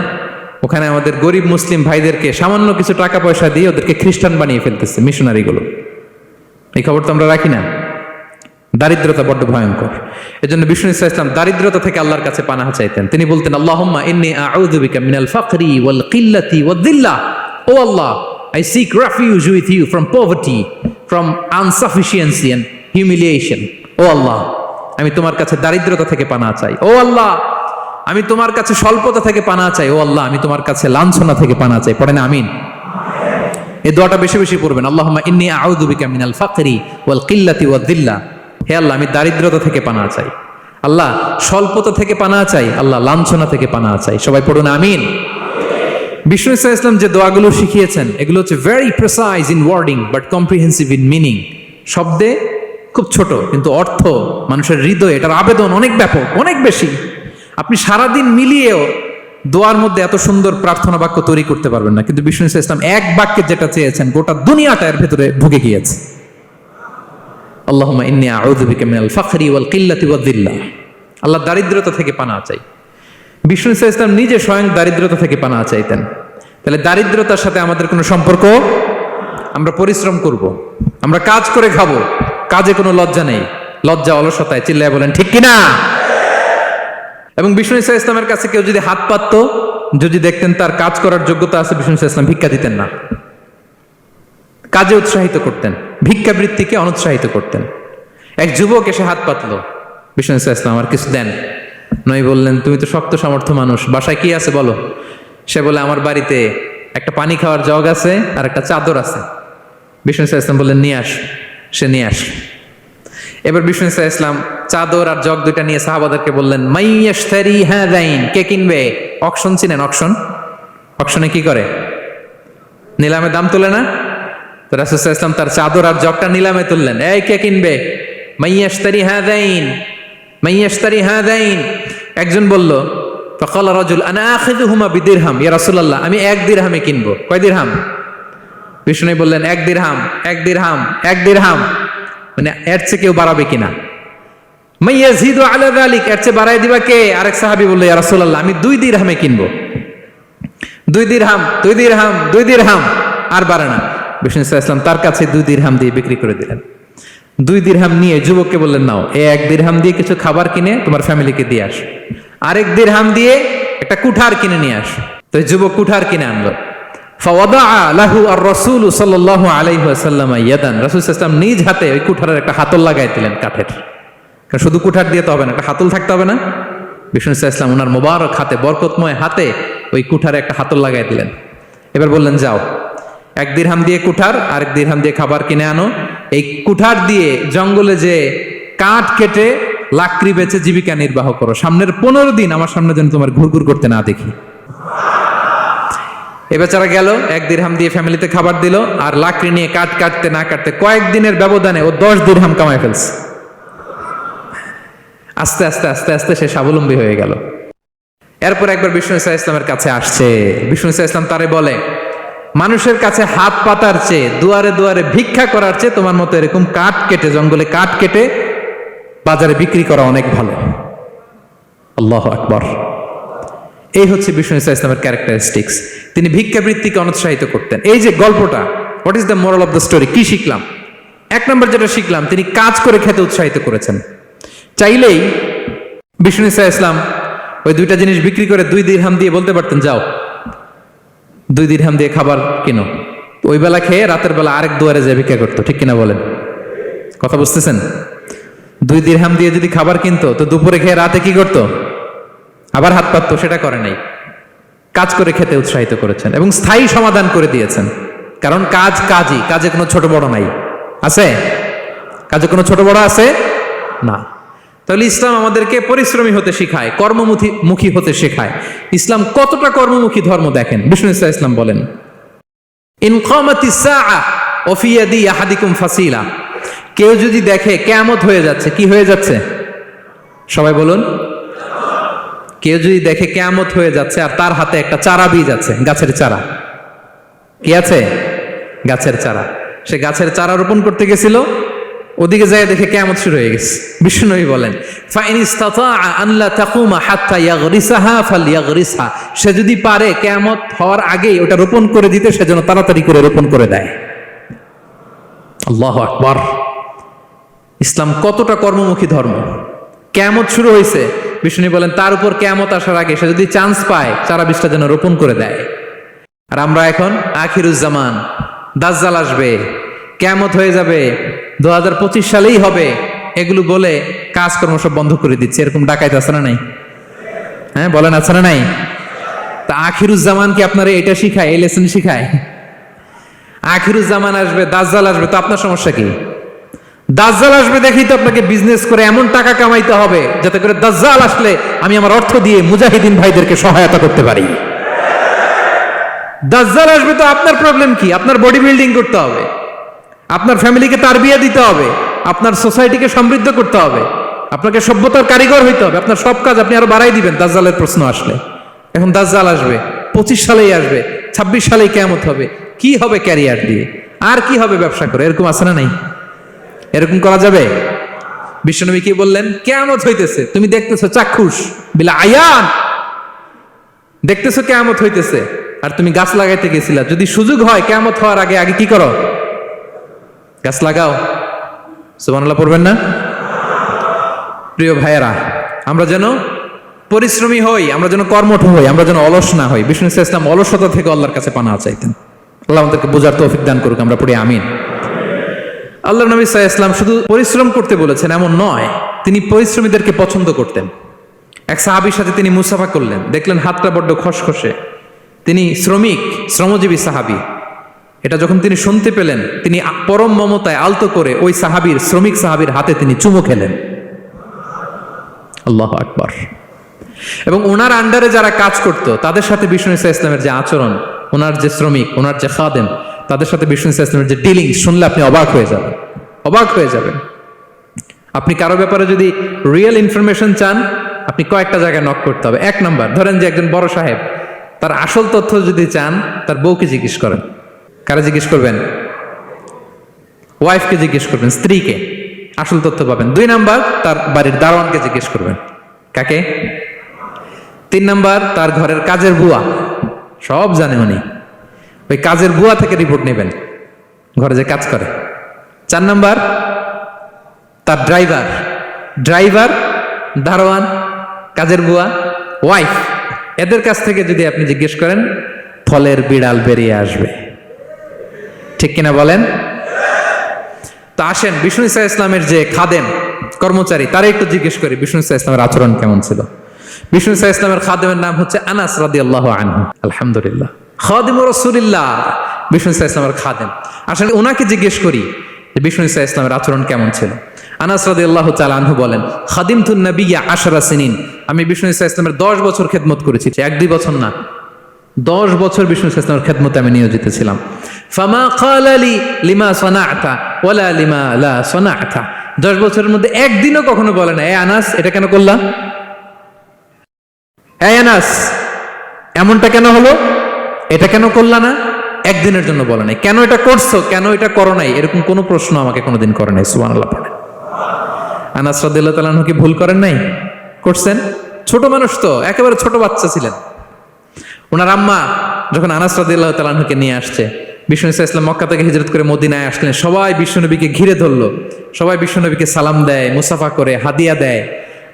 ওখানে আমাদের গরিব মুসলিম ভাইদেরকে সামান্য কিছু টাকা পয়সা দিয়ে ওদেরকে খ্রিস্টান বানিয়ে ফেলতেছে মিশনারিগুলো। এই খবর তো আমরা রাখি না। দারিদ্রতা বড্ড ভয়ঙ্কর। এজন্য বিষ্ণু ইসলাম দারিদ্রতা থেকে আল্লাহর কাছে পানাহ চাইতেন। তিনি বলতেন আল্লাহুম্মা ইন্নী আউযু বিকা মিনাল ফাকরি ওয়াল কিল্লাতি ওয়াদ-দিল্লাহ, ও আল্লাহ, I seek refuge with you from poverty, from insufficiency and humiliation. ও আল্লাহ, আমি তোমার কাছে দারিদ্রতা থেকে পানাহ চাই। ও আল্লাহ, আমি তোমার কাছে স্বল্পতা থেকে পানাহ চাই। ও আল্লাহ, আমি তোমার কাছে লাঞ্ছনা থেকে পানাহ চাই। পড়েন আমিন। এই দোয়াটা বেশি বেশি পড়বেন। আল্লাহুম্মা ইন্নী আউযু বিকা মিনাল ফাকরি ওয়াল কিল্লাতি ওয়াদ-দিল্লাহ। হে আল্লাহ, আমি দারিদ্রতা থেকে পানাহ চাই। আল্লাহ, স্বল্পতা থেকে পানাহ চাই। আল্লাহ, লাঞ্ছনা থেকে পানাহ চাই। সবাই পড়ুন আমিন। বিষ্ণু ইসলাম যে দোয়াগুলো শিখিয়েছেন এগুলো হচ্ছে very precise in wording but comprehensive in meaning. শব্দে খুব ছোট, কিন্তু অর্থ মানুষের হৃদয়ে এটার আবেদন অনেক ব্যাপক, অনেক বেশি। আপনি সারাদিন মিলিয়েও দোয়ার মধ্যে এত সুন্দর প্রার্থনা বাক্য তৈরি করতে পারবেন না, কিন্তু বিষ্ণু ইসলাম এক বাক্যে যেটা চেয়েছেন গোটা দুনিয়াটা এর ভেতরে ঢুকে গিয়েছে। আল্লাহুম্মা ইন্নী আউযু বিকা মিনাল ফাকরি ওয়াল কিল্লাতি ওয়াদ-দিল্লাহ। আল্লাহ, দারিদ্রতা থেকে পানাহ চাই। বিষ্ণু ইসলাম নিজে স্বয়ং দারিদ্রতা থেকে পানাহ চাইতেন। তাহলে দারিদ্রতার সাথে আমাদের কোনো সম্পর্ক? আমরা পরিশ্রম করব, আমরা কাজ করে খাবো, কাজে কোনো লজ্জা নেই, লজ্জা অলসতায়। চিল্লায় বলেন ঠিক কিনা? এবং বিষ্ণু ইসলামের কাছে কেউ যদি হাত পাতত, যদি দেখতেন তার কাজ করার যোগ্যতা আছে, বিষ্ণু ইসলাম ভিক্ষা দিতেন না, কাজে উৎসাহিত করতেন, ভিক্ষাবৃত্তিকে অনুৎসাহিত করতেন। এক যুবক এসে হাত পাতলো, বিষ্ণু ইসলাম আমার কিছু দেন। নয় বললেন তুমি তো শক্ত সামর্থ্য মানুষ, বাসায় কি আছে বলো? সে বলে আমার বাড়িতে একটা পানি খাওয়ার জগ আছে আর একটা চাদর আছে। বিষ্ণু সাল্লাল্লাহু আলাইহি ওয়াসাল্লাম বললেন নিয়ে আস। সে নিয়ে আস। এবার বিষ্ণু সাল্লাল্লাহু আলাইহি ওয়াসাল্লাম চাদর আর জগ দুইটা নিয়ে সাহাবাদেরকে বললেন মাইয়াশতারি হাযাইন, কে কিনবে? অকশন চিনেন? অকশন, অকশনে কি করে? নিলামে দাম তোলে না? তো রাসূল সাল্লাল্লাহু আলাইহি ওয়াসাল্লাম তার চাদর আর জগটা নিলামে তুললেন। এই কে কিনবে? মাইয়াশতারি হাযাইন, মাইয়াশতারি হাযাইন। একজন বলল ফাকালা রাজুল আনা আখিযুহুমা বিদিরহাম, ইয়া রাসূলুল্লাহ আমি 1 দিরহামে কিনবো। কয় দিরহাম? বিষ্ণু বললেন 1 দিরহাম, 1 দিরহাম, 1 দিরহাম। মানে এর চেয়ে কেউ বাড়াবে কিনা? মাইয়াজিদু আলা যালিক, এর চেয়ে বাড়ায় দিবা কে? আরেক সাহাবী বলল ইয়া রাসূলুল্লাহ আমি 2 দিরহামে কিনবো। 2 দিরহাম, 2 দিরহাম, 2 দিরহাম, আর বাড়ে না। বিষ্ণু সাল্লাল্লাহু আলাইহি ওয়াসাল্লাম তার কাছে 2 দিরহাম দিয়ে বিক্রি করে দিলেন। 2 দিরহাম নিয়ে যুবককে বললেন নাও, 1 দিরহাম দিয়ে কিছু খাবার কিনে তোমার ফ্যামিলিকে দিয়ে আস, আরেক দিরহাম দিয়ে একটা কুঠার কিনে নিয়ে আস। তো যুবক কুঠার কিনে আনলো। ফাওয়াদা লাহু আর রাসূল সাল্লাল্লাহু আলাইহি ওয়াসাল্লাম ইয়াদান, রাসূল সাল্লাল্লাহু আলাইহি ওয়াসাল্লাম নিজ হাতে ওই কুঠারের একটা হাতল লাগাই দিলেন কাঠের। কারণ শুধু কুঠার দিয়ে তো হবে না, একটা হাতল থাকতে হবে না? বিষ্ণু সাল্লাল্লাহু আলাইহি ওয়াসাল্লাম ওনার মোবারক হাতে, বরকতময় হাতে ওই কুঠারে একটা হাতল লাগাই দিলেন। এবার বললেন যাও, 1 দিরহাম দিয়ে কুঠার, আরেক দিরহাম দিয়ে খাবার কিনে আনো। এই কুঠার দিয়ে জঙ্গলে যে কাঠ কেটে লাকড়ি বেচে জীবিকা নির্বাহ করো। সামনের 15 দিন আমার সামনে যেন তোমার ঘুরঘুর করতে না দেখি। এ বেচারা গেল, 1 দিরহাম দিয়ে ফ্যামিলিতে খাবার দিল, আর লাকড়ি নিয়ে কাঠ কাটতে না কাটতে কয়েকদিনের ব্যবধানে ও 10 দিরহাম কামাই ফেলছে। আস্তে আস্তে আস্তে আস্তে সে স্বাবলম্বী হয়ে গেল। এরপর একবার বিষ্ণু সাল্লাল্লাহু আলাইহি ওয়াসাল্লামের কাছে আসছে। বিষ্ণু সাল্লাল্লাহু আলাইহি ওয়াসাল্লাম তারে বলে মানুষের কাছে হাত পাতার চেয়ে, দুয়ারে দুয়ারে ভিক্ষা করার চেয়ে তোমার মতো এরকম কাঠ কেটে, জঙ্গলে কাঠ কেটে বাজারে বিক্রি করা অনেক ভালো। আল্লাহু আকবার। এই হচ্ছে বিষ্ণু সাল্লাল্লাহু আলাইহি ওয়াসাল্লামের ক্যারেক্টারিস্টিক্স। তিনি ভিক্ষাবৃত্তিকে অনুৎসাহিত করতেন। এই যে গল্পটা, what is the moral of the story? কি শিখলাম? 1 নম্বর যেটা শিখলাম, তিনি কাজ করে খেতে উৎসাহিত করেছেন। চাইলেই বিষ্ণু সাল্লাল্লাহু আলাইহি ওয়াসাল্লাম ওই 2টা জিনিস বিক্রি করে 2 দিরহাম দিয়ে বলতে পারতেন যাও 2 দিরহাম দিয়ে খাবার কিনো। ওই বেলা খেয়ে রাতের বেলা আরেক দুয়ারে যায় ভিক্ষা করতো, ঠিক কিনা বলেন? কথা বুঝতেছেন? 2 দিরহাম দিয়ে যদি খাবার কিনতো তো দুপুরে খেয়ে রাতে কি করতো? আবার হাত পাততো। সেটা করে নাই। কাজ করে খেতে উৎসাহিত করেছেন এবং স্থায়ী সমাধান করে দিয়েছেন। কারণ কাজ কাজই, কাজে কোনো ছোট বড় নাই। আছে? কাজে কোনো ছোট বড় আছে না। তাহলে ইসলাম আমাদেরকে পরিশ্রমী হতে শেখায়, কর্মমুখী হতে শেখায়। ইসলাম কতটা কর্মমুখী ধর্ম দেখেন। বিষ্ণু সাল্লাল্লাহু আলাইহি ওয়াসাল্লাম বলেন ইন কামাতিস সাআ ওয়া ফি ইয়াদি আহাদিকুম ফাসিলা, কেউ যদি দেখে কিয়ামত হয়ে যাচ্ছে, কি হয়ে যাচ্ছে? সবাই বলুন। কেউ যদি দেখে কিয়ামত হয়ে যাচ্ছে আর তার হাতে একটা চারা বীজ আছে, গাছের চারা। কি আছে? গাছের চারা। সে গাছের চারা রোপণ করতে গেছিল, ওদিকে যায় দেখে কিয়ামত শুরু হয়ে গেছে। বিষ্ণুনবী বলেন ফাইন ইসতাতাআ আন লা তাকুমা হাত্তা ইয়াগরিসাহা ফালইয়াগরিসহা, সে যদি পারে কিয়ামত হওয়ার আগেই ওটা রোপণ করে দিতে, সে যেন তাড়াতাড়ি করে রোপণ করে দেয়। আল্লাহু আকবার। ইসলাম কতটা কর্মমুখী ধর্ম। কিয়ামত শুরু হয়েছে, বিষ্ণু বলেন তার উপর কিয়ামত আসার আগে সে যদি চান্স পায় চারা বীজটা যেন রোপণ করে দেয়। আর আমরা এখন আখিরুজ্জামান, দাজ্জাল আসবে, কিয়ামত হয়ে যাবে, 2025 সালেই হবে, এগুলো বলে কাজকর্ম সব বন্ধ করে দিচ্ছে। এরকম ডাকাইত আছে না নাই? হ্যাঁ বলেন, আছে না নাই? তা আখিরুজ্জামান কি আপনারা এটা শিখায়, এই লেসন শিখায়? আখিরুজ্জামান আসবে, দাজ্জাল আসবে, তো আপনার সমস্যা কি? দাজ্জাল আসবে দেখেই তো আপনাকে বিজনেস করে এমন টাকা কামাইতে হবে যাতে করে দাজ্জাল আসলে আমি আমার অর্থ দিয়ে মুজাহিদিন ভাইদেরকে সহায়তা করতে পারি। দাজ্জাল আসবে তো আপনার প্রবলেম কি? আপনার বডি বিল্ডিং করতে হবে, আপনার ফ্যামিলিকে তারবিয়া দিতে হবে, আপনার সোসাইটিকে সমৃদ্ধ করতে হবে, আপনাকে সভ্যতার কারিগর হইতে হবে। আপনার সব কাজ আপনি আরো বাড়াই দিবেন দাজ্জালের প্রশ্ন আসলে। এখন দাজ্জাল আসবে, 25 সালেই আসবে, 26 সালেই কিয়ামত হবে। কি হবে ক্যারিয়ার দিয়ে? আর কি হবে ব্যবসা করে? এরকম আছে না নাই? এরকম করা যাবে? বিশ্বনবী কি বললেন? কিয়ামত হইতেছে, তুমি দেখতেছো চাক্ষুষ বিলা আয়ান, দেখতেছো কিয়ামত হইতেছে, আর তুমি গাছ লাগাইতে গেছিলা। যদি সুযোগ হয় কিয়ামত হওয়ার আগে আগে কি করো? গাছ লাগাও। সুবহানাল্লাহ পড়বেন না? প্রিয় ভাইয়েরা, আমরা যেন পরিশ্রমী হই, আমরা যেন কর্মঠ হই, আমরা যেন অলস না হই। বিষ্ণু ইসলাম অলসতা থেকে আল্লাহর কাছে পানাহ চাইতেন। আল্লাহ আমাদেরকে বোঝার তৌফিক দান করুক, আমরা পড়ি আমিন। আল্লাহ নবী সাল্লাল্লাহু আলাইহি ওয়াসাল্লাম শুধু পরিশ্রম করতে বলেছেন এমন নয়, তিনি পরিশ্রমীদেরকে পছন্দ করতেন। এক সাহাবীর সাথে তিনি মুসাফা করলেন, দেখলেন হাতটা বড্ড খসখসে। তিনি শ্রমজীবী সাহাবী। এটা যখন তিনি শুনতে পেলেন, তিনি পরম মমতায় আলতো করে ওই শ্রমিক সাহাবীর হাতে তিনি চুমু খেলেন। আল্লাহু আকবার। এবং ওনার আন্ডারে যারা কাজ করত তাদের সাথে বিষ্ণু ইসা ইসলামের যে আচরণ, ওনার যে শ্রমিক, ওনার যে খাদেম, তাদের সাথে বিষ্ণু ইসা ইসলামের যে ডিলিং শুনলে আপনি অবাক হয়ে যাবেন। আপনি কারো ব্যাপারে যদি রিয়েল ইনফরমেশন চান, আপনি কয়েকটা জায়গায় নক করতে হবে। 1 নাম্বার, ধরেন যে একজন বড় সাহেব, তার আসল তথ্য যদি চান তার বউকে জিজ্ঞেস করেন। কারা জিজ্ঞেস করবেন? ওয়াইফকে জিজ্ঞেস করবেন, স্ত্রীকে, আসল তথ্য পাবেন। 2 নাম্বার, তার বাড়ির দারোয়ানকে জিজ্ঞেস করবেন। কাকে? 3 নাম্বার, তার ঘরের কাজের বুয়া, সব জানে উনি, ওই কাজের বুয়া থেকে রিপোর্ট নেবেন, ঘরে যে কাজ করে। 4 নাম্বার, তার ড্রাইভার, দারোয়ান, কাজের বুয়া, ওয়াইফ, এদের কাছ থেকে যদি আপনি জিজ্ঞেস করেন, ফলের বিড়াল বেরিয়ে আসবে। ঠিক কিনা বলেন? তো আসেন বিষ্ণু ইসা ইসলামের যে খাদেম, কর্মচারী, তারা একটু জিজ্ঞেস করি বিষ্ণু ইসা ইসলামের আচরণ কেমন ছিল। বিষ্ণু ইসা ইসলামের খাদেমের নাম হচ্ছে আনাস রাদিয়াল্লাহু আনহু। আলহামদুলিল্লাহ, খাদিমুর রাসূলিল্লাহ, বিষ্ণু ইসা ইসলামের খাদেম। আসলে ওনাকে জিজ্ঞেস করি যে বিষ্ণু ইসা ইসলামের আচরণ কেমন ছিল। আনাস রাদিয়াল্লাহু তাআলা আনহু বলেন, খাদিমতুন নবিয়্যা 10 সিনিন, আমি বিষ্ণু ইসা ইসলামের 10 বছর খেদমত করেছি, 1-2 বছর না, 10 বছর বিষ্ণু ইসা ইসলামের খেদমতে আমি নিয়োজিত ছিলাম। ফামা ক্বালা লি লিমা সানা'তা ওয়ালা লিমা লা সানা'তা, 10 বছরের মধ্যে একদিনও কখনো বলে না, এ আনাস এটা কেন করলা, এ আনাস এমনটা কেন হলো, এটা কেন করলা না, একদিনের জন্য বলে নাই। কেন এটা করছো, কেন এটা করো নাই, এরকম কোনো প্রশ্ন আমাকে কোনোদিন করে নাই। সুবহানাল্লাহ পড়ে। আনাস রাদিয়াল্লাহু তাআলা কি ভুল করেন নাই? করছেন। ছোট মানুষ তো, একেবারে ছোট বাচ্চা ছিলেন। ওনার আম্মা যখন আনাস রাদিয়াল্লাহু তাআলাকে নিয়ে আসছে, বিষ্ণু ইসা ইসলাম মক্কা থেকে হিজরত করে মদিনায় আসলেন, সবাই বিশ্বনবীকে ঘিরে ধরলো, সবাই বিশ্বনবীকে সালাম দেয়, মুসাফা করে, হাদিয়া দেয়।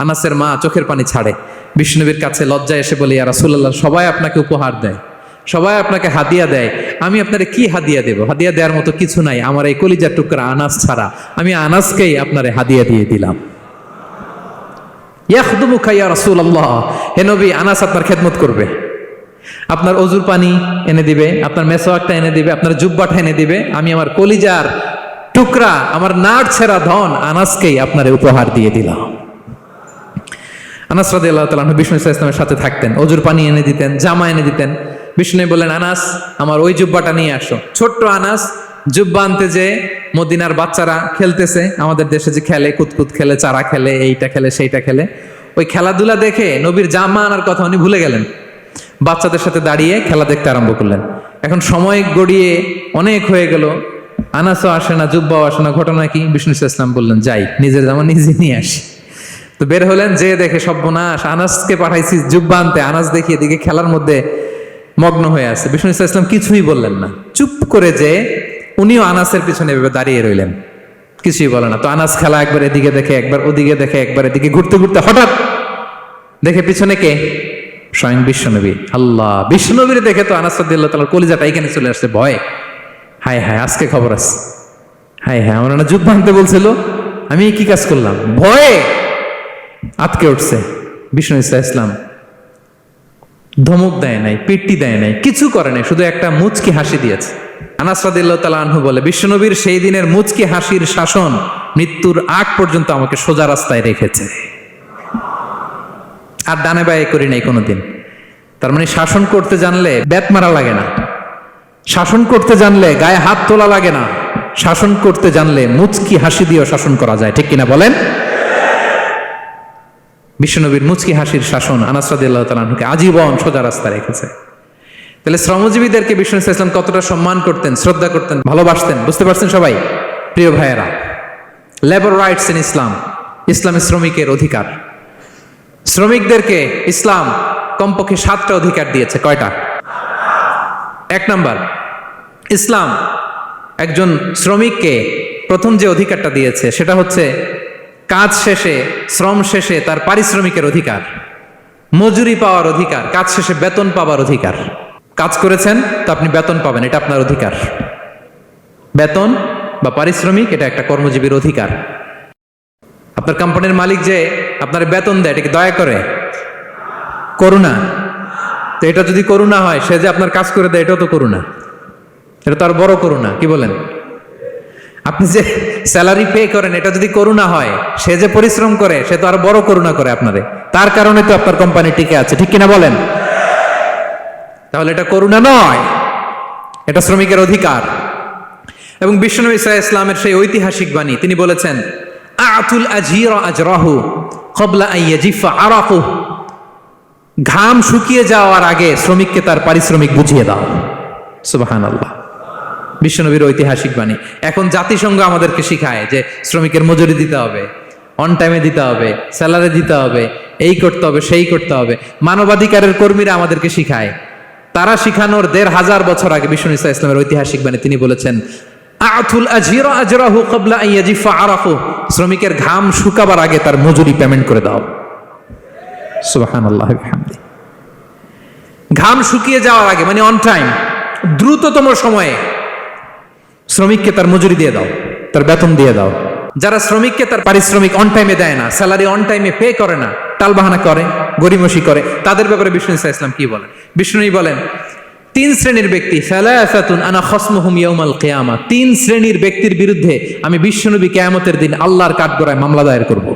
আনাসের মা চোখের পানি ছাড়ে, বিশ্বনবীর কাছে লজ্জায় এসে বলে, ইয়া রাসূলুল্লাহ, সবাই আপনাকে উপহার দেয়, সবাই আপনাকে হাদিয়া দেয়, আমি আপনারে কি হাদিয়া দেব? হাদিয়া দেওয়ার মতো কিছু নাই, আমার এই কলিজার টুকরা আনাস ছাড়া, আমি আনাসকেই আপনারে হাদিয়া দিয়ে দিলাম। ইয়াখদুমুকা ইয়া রাসূলুল্লাহ, হে নবী, আনাস আপনার খেদমত করবে, আপনার অজুর পানি এনে দিবে, আপনার মেসওয়াকটা এনে দিবে, আপনার জুব্বাটা এনে দিবে, আমি আমার কলিজার টুকরা, আমার নাড় ছেঁড়া ধন আনাসকেই আপনারে উপহার দিয়ে দিলাম। আনাস রাদিয়াল্লাহু তাআলা বিষ্ণু ইসা ইসলামের সাথে থাকতেন, অজুর পানি এনে দিতেন, জামা এনে দিতেন। বিষ্ণু বললেন, আনাস আমার ওই জুব্বাটা নিয়ে আসো। ছোট্ট আনাস জুব্বা আনতে যে মদিনার বাচ্চারা খেলতেছে, আমাদের দেশে যে খেলে, কুতকুত খেলে, চারা খেলে, এইটা খেলে, সেইটা খেলে, ওই খেলাধুলা দেখে নবীর জামা আনার কথা উনি ভুলে গেলেন। বাচ্চাদের সাথে দাঁড়িয়ে খেলা দেখতে আরম্ভ করলেন। এখন সময় গড়িয়ে অনেক হয়ে গেল, আনাসও আসে না, জুব্বাও আসে না। ঘটনা কি? বিষ্ণু ইসা ইসলাম বললেন, যাই নিজের জামা নিজে নিয়ে আসি। তো বের হলেন, যে দেখে সর্বনাশ, আনাসকে পাঠাইছি জুব্বা আনতে, আনাস দেখি এদিকে খেলার মধ্যে মগ্ন হয়ে আছে। বিষ্ণু ইসা ইসলাম কিছুই বললেন না, চুপ করে যে উনিও আনাসের পিছনে এভাবে দাঁড়িয়ে রইলেন, কিছুই বলে না। তো আনাস খেলা একবার এদিকে দেখে, একবার ওদিকে দেখে, একবার এদিকে ঘুরতে ঘুরতে হঠাৎ দেখে পিছনে কে? স্বয়ং বিশ্বনবী। আল্লাহ, বিশ্বনবীর দেখে তো আনাস রাদিয়াল্লাহু তাআলার কলিজাটা এখানে চলে আসছে, ভয়। হায় হায়, আজকে খবর আছে, হায় হায়, আমার না জুব্বা আনতে বলছিল, আমি কি কাজ করলাম, ভয়ে আটকে উঠছে। বিষ্ণু ইসা ইসলাম ধমক দেয় নাই, পিট্টি দেয় নাই, কিছু করে নাই, শুধু একটা মুচকি হাসি দিয়েছে। আনাস রাদিয়াল্লাহু তাআলা আনহু বলে, বিশ্বনবীর সেই দিনের মুচকি হাসির শাসন মৃত্যুর আগ পর্যন্ত আমাকে সোজা রাস্তায় রেখেছে, আর ডানে বায়ে করি নাই কোনোদিন। তার মানে শাসন করতে জানলে ব্যাট মারা লাগে না, শাসন করতে জানলে গায়ে হাত তোলা লাগে না, শাসন করতে জানলে মুচকি হাসি দিয়েও শাসন করা যায়। ঠিক কিনা বলেন? বিশ্বনবীর মুচকি হাসির শাসন আনাস রাদিয়াল্লাহু তাআলা আনহুকে আজীবন সোজা রাস্তা রেখেছে। তাহলে শ্রমজীবীদেরকে বিষ্ণু ইসা ইসলাম কতটা সম্মান করতেন, শ্রদ্ধা করতেন, ভালোবাসতেন, বুঝতে পারছেন সবাই? প্রিয় ভাইয়েরা, লেবার রাইটস ইন ইসলাম, ইসলামে শ্রমিকের অধিকার। শ্রমিকদেরকে ইসলাম কমপক্ষে 7টা অধিকার দিয়েছে। কয়টা? 1 নাম্বার, ইসলাম একজন শ্রমিককে প্রথম যে অধিকারটা দিয়েছে সেটা হচ্ছে কাজ শেষে, শ্রম শেষে তার পারিশ্রমিকের অধিকার, মজুরি পাওয়ার অধিকার, কাজ শেষে বেতন পাওয়ার অধিকার। কাজ করেছেন তো আপনি বেতন পাবেন, এটা আপনার অধিকার। বেতন বা পারিশ্রমিক এটা একটা কর্মজীবীর অধিকার। আপনার কোম্পানির মালিক যে আপনার বেতন দেয়, এটা কি দয়া করে? করুণা? তো এটা যদি করুণা হয়, সে যে আপনার কাজ করে দেয়, এটাও তো করুণা, এটা তো আর বড় করুণা, কি বলেন? আপনি যে স্যালারি পে করেন, এটা যদি করুণা হয়, সে যে পরিশ্রম করে, সে তো আর বড় করুণা করে আপনারে, তার কারণে তো আপনার কোম্পানি টিকে আছে, ঠিক কিনা বলেন? তাহলে এটা করুণা নয়, এটা শ্রমিকের অধিকার। এবং বিশ্বনবী সাল্লাল্লাহু আলাইহি ওয়াসাল্লামের সেই ঐতিহাসিক বাণী, তিনি বলেছেন, আতুল আজিরা আজরাহু ক্বাবলা আন ইয়াজিফা আরাকু, ঘাম শুকিয়ে যাওয়ার আগে শ্রমিককে তার পারিশ্রমিক বুঝিয়ে দাও। সুবহানাল্লাহ, বিশ্বনবীর ঐতিহাসিক বাণী। এখন জাতিসংঘ আমাদেরকে শিখায় যে শ্রমিকের মজুরি দিতে হবে, অন টাইমে দিতে হবে, স্যালারি দিতে হবে, এই করতে হবে, সেই করতে হবে। মানবাধিকারের কর্মীরা আমাদেরকে শিখায়, তারা শিখানোর ১৫০০ বছর আগে বিশ্বনবী সাল্লাল্লাহু আলাইহি ওয়াসাল্লামের ঐতিহাসিক বাণী, তিনি বলেছেন, আতুল আজিরা আজরাহু ক্বাবলা আন ইয়াজিফা আরাকু, শ্রমিকের ঘাম শুকাবার আগে তার মজুরি পেমেন্ট করে দাও। সুবহানাল্লাহ ওয়া বিহামদিহি। ঘাম শুকিয়ে যাওয়ার আগে মানে অন টাইম, দ্রুততম সময়ে শ্রমিককে তার মজুরি দিয়ে দাও, তার বেতন দিয়ে দাও। যারা শ্রমিককে তার পারিশ্রমিক অন টাইমে দেয় না, স্যালারি অন টাইমে পে করে না, টালবাহানা করে, গরিমসি করে, তাদের ব্যাপারে বিষ্ণু সাল্লাল্লাহু আলাইহি ওয়াসাল্লাম কি বলেন? বিষ্ণু বলেন, 3 শ্রেণীর ব্যক্তি, সালাসাতুন আনা খাসমুহুম ইয়াউমাল কিয়ামা, 3 শ্রেণীর ব্যক্তির বিরুদ্ধে আমি বিশ্বনবী কিয়ামতের দিন আল্লাহর কাঠগড়ায় মামলা দায়ের করব।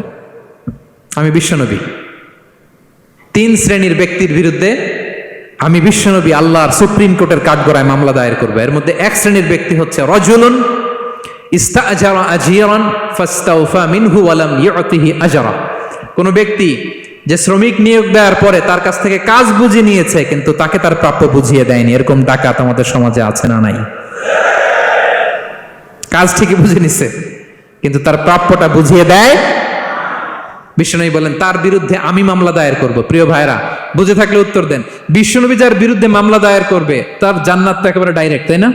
আমি বিশ্বনবী 3 শ্রেণীর ব্যক্তির বিরুদ্ধে আমি বিশ্বনবী আল্লাহর সুপ্রিম কোর্টের কাঠগড়ায় মামলা দায়ের করব। এর মধ্যে এক শ্রেণীর ব্যক্তি হচ্ছে রাজুলুন ইস্তাআজারা আজিরান ফাস্তাওফা মিনহু ওয়া লাম ইউতিহি আজরা, কোন ব্যক্তি যে শ্রমিক নিয়োগ দেওয়ার পরে তার কাছ থেকে কাজ বুঝে নিয়েছে কিন্তু তাকে তার প্রাপ্য বুঝিয়ে দেয়নি। এরকম ডাকাত আমাদের সমাজে আছে না নাই? কাজ ঠিকই বুঝে নিছে কিন্তু তার প্রাপ্যটা বুঝিয়ে দেয়। বিশ্বনবী বলেন, তার বিরুদ্ধে আমি মামলা দায়ের করব। প্রিয় ভাইরা, বুঝে থাকলে উত্তর দেন। বিশ্বনবী যার বিরুদ্ধে মামলা দায়ের করবে তার জান্নাত তো একেবারে ডাইরেক্ট, তাই না?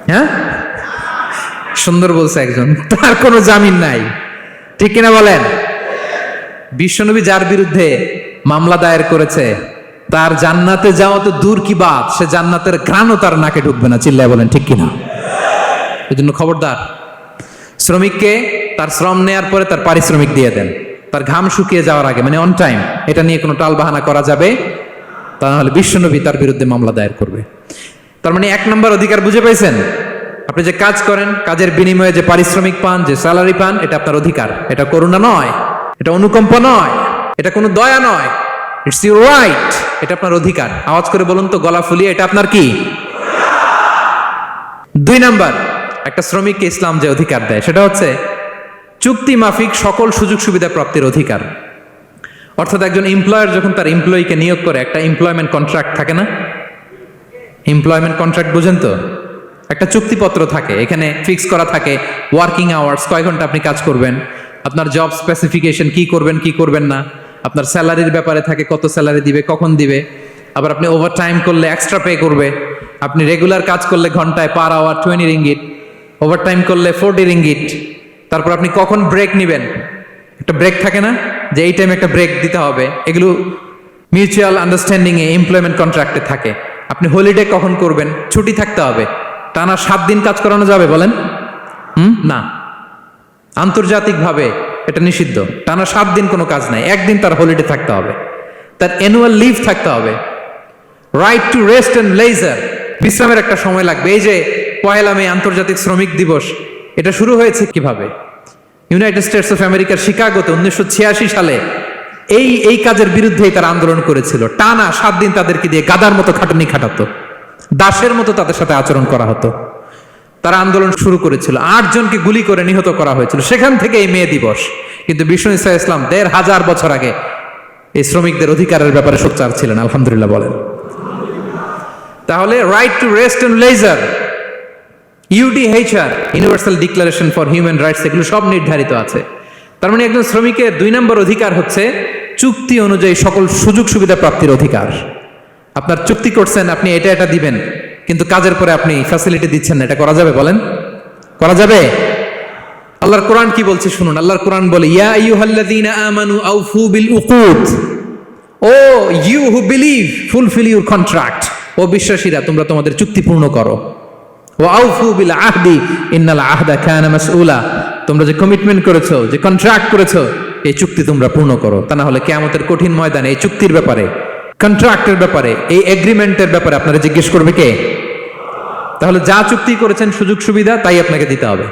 হ্যাঁ, সুন্দর বলছে একজন, তার কোনো জামিন নাই, ঠিক কিনা বলেন? বিশ্বনবী যার বিরুদ্ধে মামলা দায়ের করেছে তার জান্নাতে যাওয়া তো দূর কি বাত, সে জান্নাতের ঘ্রাণও তার নাকে ঢুকবে না। চিল্লায় বলেন ঠিক কিনা? এই জন্য খবরদার, শ্রমিককে তার শ্রম নেয়ার পরে তার পারিশ্রমিক দিয়ে দেন, তার ঘাম শুকিয়ে যাওয়ার আগে, মানে অন টাইম। এটা নিয়ে কোনো টালবাহানা করা যাবে তা না হলে বিশ্বনবী তার বিরুদ্ধে মামলা দায়ের করবে। তার মানে 1 নম্বর অধিকার বুঝে পাইছেন? আপনি যে কাজ করেন, কাজের বিনিময়ে যে পারিশ্রমিক পান, যে স্যালারি পান, এটা আপনার অধিকার। এটা করুণা নয়, এটা অনুকম্পা নয়, এটা কোনো দয়া নয়, ইটস ইউর রাইট, এটা আপনার অধিকার। আওয়াজ করে বলুন তো, গলা ফুলিয়ে, এটা আপনার কি? 2 নাম্বার, একটা শ্রমিককে ইসলাম যে অধিকার দেয় সেটা হচ্ছে চুক্তি মাফিক সকল সুযোগ সুবিধা প্রাপ্তির অধিকার। অর্থাৎ একজন এমপ্লয়ার যখন তার এমপ্লয়িকে নিয়োগ করে, একটা এমপ্লয়মেন্ট কন্ট্রাক্ট থাকে না? এমপ্লয়মেন্ট কন্ট্রাক্ট বুঝেন তো? একটা চুক্তিপত্র থাকে, এখানে ফিক্স করা থাকে ওয়ার্কিং আওয়ার্স, কয় ঘন্টা আপনি কাজ করবেন, আপনার জব স্পেসিফিকেশন, কি করবেন কি করবেন না, আপনার স্যালারির ব্যাপারে থাকে, কত স্যালারি দিবে, কখন দিবে, আবার আপনি ওভার টাইম করলে এক্সট্রা পে করবে, আপনি রেগুলার কাজ করলে ঘন্টায় per hour 20 ringgit, over time করলে 40 রিঙ্গিট। তারপর আপনি কখন ব্রেক নেবেন, একটা ব্রেক থাকে না যে এই টাইমে একটা ব্রেক দিতে হবে, এগুলো মিউচুয়াল আন্ডারস্ট্যান্ডিং এ এমপ্লয়মেন্ট কন্ট্রাক্টে থাকে। আপনি হলিডে কখন করবেন, ছুটি থাকতে হবে। টানা 7 দিন কাজ করানো যাবে বলেন? না, আন্তর্জাতিকভাবে এটা নিষিদ্ধ। টানা 7 দিন কোনো কাজ নাই, 1 দিন তার হলিডে থাকতে হবে, তার অ্যানুয়াল লিভ থাকতে হবে। Right to rest and leisure, বিশ্রামের একটা সময় লাগবে। এই যে 1 মে আন্তর্জাতিক শ্রমিক দিবস, এটা শুরু হয়েছে কিভাবে? ইউনাইটেড স্টেটস অফ আমেরিকার শিকাগোতে 1986 সালে এই কাজের বিরুদ্ধেই তারা আন্দোলন করেছিল। টানা 7 দিন তাদেরকে দিয়ে গাদার মতো খাটুনি খাটাতো, দাসের মতো তাদের সাথে আচরণ করা হতো। তারা আন্দোলন শুরু করেছিল, 8 জনকে গুলি করে নিহত করা হয়েছিল। সেখান থেকে এই মে দিবস। কিন্তু বিষ্ণু ইসলাম 1500 বছর আগে এই শ্রমিকদের অধিকারের ব্যাপারে সোচ্চার ছিলেন। আলহামদুলিল্লাহ বলেন। তাহলে right to rest and leisure, UDHR, universal declaration for human rights, এগুলো সব নির্ধারিত আছে। তার মানে একজন শ্রমিকের 2 নম্বর অধিকার হচ্ছে চুক্তি অনুযায়ী সকল সুযোগ সুবিধা প্রাপ্তির অধিকার। আপনার চুক্তি করছেন, আপনি এটা দিবেন, কিন্তু কাজের পরে আপনি ফ্যাসিলিটি দিচ্ছেন না, এটা করা যাবে বলেন? করা যাবে? আল্লাহর কোরআন কি বলছে শুনুন। আল্লাহর কোরআন বলে, ইয়া আইয়ুহাল্লাযীনা আমানু আউফু বিল উকুদ, O you who believe fulfil your contract, ও বিশ্বাসীরা তোমরা তোমাদের চুক্তি পূর্ণ করো। ওয়া আউফু বিল আহদি ইন্নাল আহদা কানা মাসউলা, তোমরা যে কমিটমেন্ট করেছো, যে কন্ট্রাক্ট করেছো, এই চুক্তি তোমরা পূর্ণ করো, তা না হলে কিয়ামতের কঠিন ময়দানে এই চুক্তির ব্যাপারে, কন্ট্রাক্টের ব্যাপারে, এই এগ্রিমেন্টের ব্যাপারে আপনারা জিজ্ঞেস করবে কে? তাহলে যা চুক্তি করেছেন সুযোগ সুবিধা তাই আপনাকে দিতে হবে।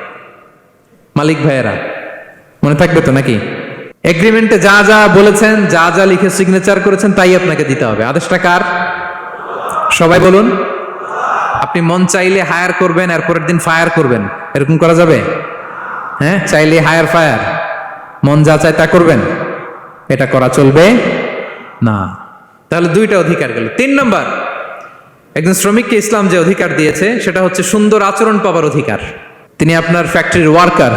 মালিক ভাইয়েরা মনে থাকবে তো নাকি? এগ্রিমেন্টে যা যা বলেছেন, যা যা লিখে সিগনেচার করেছেন তাই আপনাকে দিতে হবে। আদেশটা কার? সবাই বলুন। আপনি মন চাইলে হায়ার করবেন, আর পরের দিন ফায়ার করবেন, এরকম করা যাবে? হ্যাঁ, চাইলে হায়ার ফায়ার, মন যা চায় তা করবেন, এটা করা চলবে না। তাহলে দুইটা অধিকার গেল। 3 নম্বর, একজন শ্রমিককে ইসলাম যে অধিকার দিয়েছে সেটা হচ্ছে সুন্দর আচরণ পাবার অধিকার। তিনি আপনার ফ্যাক্টরির ওয়ার্কার,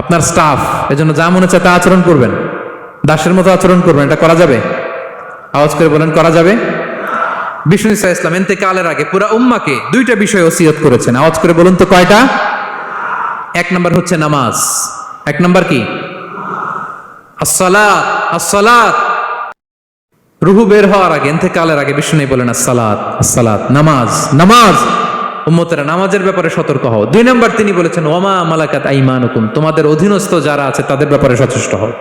আপনার স্টাফ, এজন্য যা মনে চায় তা আচরণ করবেন, দাসের মতো আচরণ করবেন। এটা করা যাবে? আওয়াজ করে বলেন, করা যাবে? বিষ্ণু ইসা ইসলাম ইন্তেকালের আগে পুরা উম্মাকে দুইটা বিষয় ওসিয়ত করেছেন। আওয়াজ করে বলুন তো কয়টা? 1 নম্বর হচ্ছে নামাজ। 1 নম্বর কি? আসসালাত। আসসালাত, রুহু বের হওয়ার আগে, ইন্তেকালের আগে বিষ্ণু বলেন আসসালাত, আসসালাত, নামাজ, নামাজ। উম্মতেরা নামাজের ব্যাপারে সতর্ক হও। 2 নম্বর তিনি বলেছেন ওয়ামা মালাকাত আইমানুকুম, তোমাদের অধীনস্থ যারা আছে তাদের ব্যাপারে সচেষ্ট হও,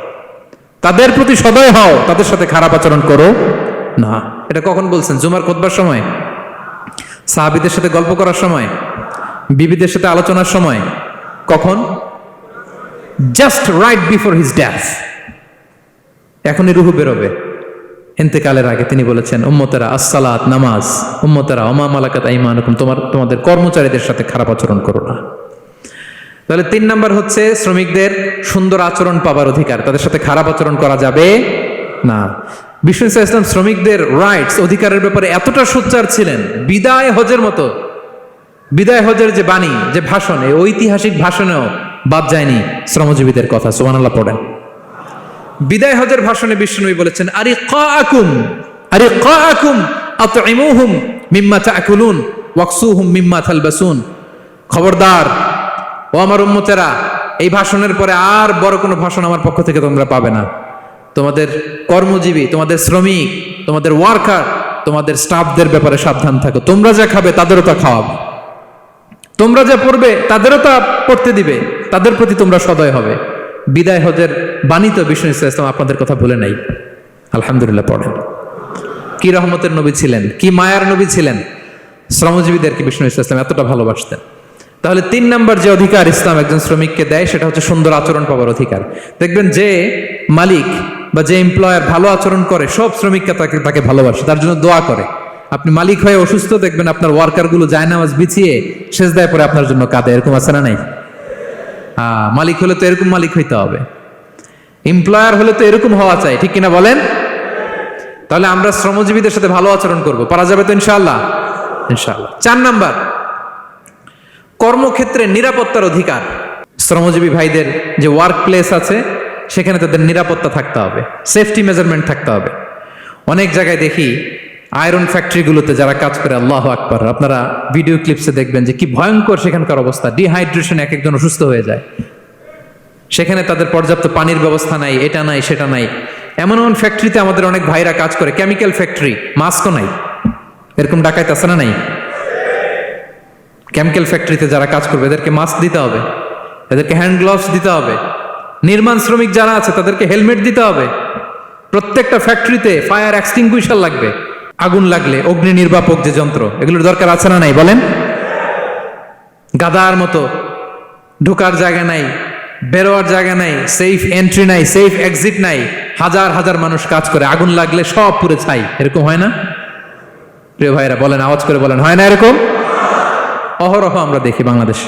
তাদের প্রতি সদয় হও, তাদের সাথে খারাপ আচরণ করো না। এটা কখন বলছেন? জুমার খুতবার সময়, সাহাবীদের সাথে গল্প করার সময়, বিবিদের সাথে আলোচনার সময়। কখন? Just right before his death. এখনই রুহু বেরোবে, ইন্তেকালের আগে তিনি বলেছেন উম্মতেরা আসসালাত, নামাজ, উম্মতেরা ওমা মালাকাত আইমানুকুম, তোমাদের কর্মচারীদের সাথে খারাপ আচরণ করো না। তাহলে 3 নম্বর হচ্ছে শ্রমিকদের সুন্দর আচরণ পাবার অধিকার, তাদের সাথে খারাপ আচরণ করা যাবে না। বিষ্ণু ইসলাম শ্রমিকদের রাইটস, অধিকারের ব্যাপারে এতটা সোচ্চার ছিলেন, বিদায় হজের মতো, বিদায় হজের যে বাণী, যে ভাষণ, এই ঐতিহাসিক ভাষণেও বাদ যায়নি শ্রমজীবীদের কথা। সুবহানাল্লাহ পড়েন। বিদায় হজের ভাষণে বিষ্ণু বলেছেন আরিকাকুম, আরিকাকুম আতইমুহুম মিম্মা তাকুলুন ওয়াকসুহুম মিম্মা তালবাসুন। খবরদার ও আমার উম্মতেরা, এই ভাষণের পরে আর বড় কোনো ভাষণ আমার পক্ষ থেকে তোমরা পাবে না। তোমাদের কর্মজীবী, তোমাদের শ্রমিক, তোমাদের ওয়ার্কার, তোমাদের স্টাফদের ব্যাপারে সাবধান থাকো। তোমরা যা খাবে তাদেরও তা খাওয়াবে, তোমরা যা পড়বে তাদেরও তা পড়তে দিবে, তাদের প্রতি তোমরা সদয় হবে। বিদায় হজের বাণী তো বিষ্ণু ইসলাম আপনাদের কথা ভুলে নাই। আলহামদুলিল্লাহ পড়েন। কি রহমতের নবী ছিলেন, কি মায়ার নবী ছিলেন। শ্রমজীবীদেরকে বিষ্ণু ইসলাম এতটা ভালোবাসতেন। তাহলে 3 নম্বর যে অধিকার ইসলাম একজন শ্রমিককে দেয় সেটা হচ্ছে সুন্দর আচরণ পাওয়ার অধিকার। দেখবেন যে মালিক বা যে এমপ্লয়ার ভালো আচরণ করে, সব শ্রমিককে তাকে ভালোবাসে, তার জন্য দোয়া করে। আপনি মালিক হয়ে অসুস্থ, দেখবেন আপনার ওয়ার্কার গুলো জায়নামাজ বিছিয়ে সেজদায় পরে আপনার জন্য কাঁদে। এরকম আছে না নাই? মালিক হলে তো এরকম মালিক হইতে হবে, এমপ্লয়ার হলে তো এরকম হওয়া চাই, ঠিক কিনা বলেন? তাহলে আমরা শ্রমজীবীদের সাথে ভালো আচরণ করব, পারা যাবে তো ইনশাআল্লাহ? ইনশাআল্লাহ। 4 নাম্বার, কর্মক্ষেত্রে নিরাপত্তার অধিকার। শ্রমজীবী ভাইদের যে ওয়ার্ক প্লেস আছে সেখানে তাদের নিরাপত্তা থাকতে হবে, সেফটি মেজারমেন্ট থাকতে হবে। অনেক জায়গায় দেখি আয়রন ফ্যাক্টরিগুলোতে যারা কাজ করে, আল্লাহু আকবার, আপনারা ভিডিও ক্লিপসে দেখবেন যে কি ভয়ঙ্কর সেখানকার অবস্থা। ডিহাইড্রেশন, এক একজন অসুস্থ হয়ে যায়। সেখানে তাদের পর্যাপ্ত পানির ব্যবস্থা নাই, এটা নাই সেটা নাই। এমন এমন ফ্যাক্টরিতে আমাদের অনেক ভাইরা কাজ করে, কেমিক্যাল ফ্যাক্টরি, মাস্কও নাই। এরকম ডাকাইতে আছে না নাই? কেমিক্যাল ফ্যাক্টরিতে যারা কাজ করবে এদেরকে মাস্ক দিতে হবে, এদেরকে হ্যান্ড গ্লাভস দিতে হবে। নির্মাণ শ্রমিক যারা আছে তাদেরকে হেলমেট দিতে হবে। প্রত্যেকটা ফ্যাক্টরিতে ফায়ার এক্সটিংগুইশার লাগবে, আগুন লাগলে অগ্নি নির্বাপক যে যন্ত্র, এগুলোর দরকার আছে না নাই বলেন? গাদার মতো ঢোকার জায়গা নাই, বেরোয়ার জায়গা নাই, সেফ এন্ট্রি নাই, সেফ এক্সিট নাই। হাজার হাজার মানুষ কাজ করে, আগুন লাগলে সব পুড়ে ছাই। এরকম হয় না প্রিয় ভাইরা? বলেন, আওয়াজ করে বলেন, হয় না এরকম? অহরহ আমরা দেখি বাংলাদেশে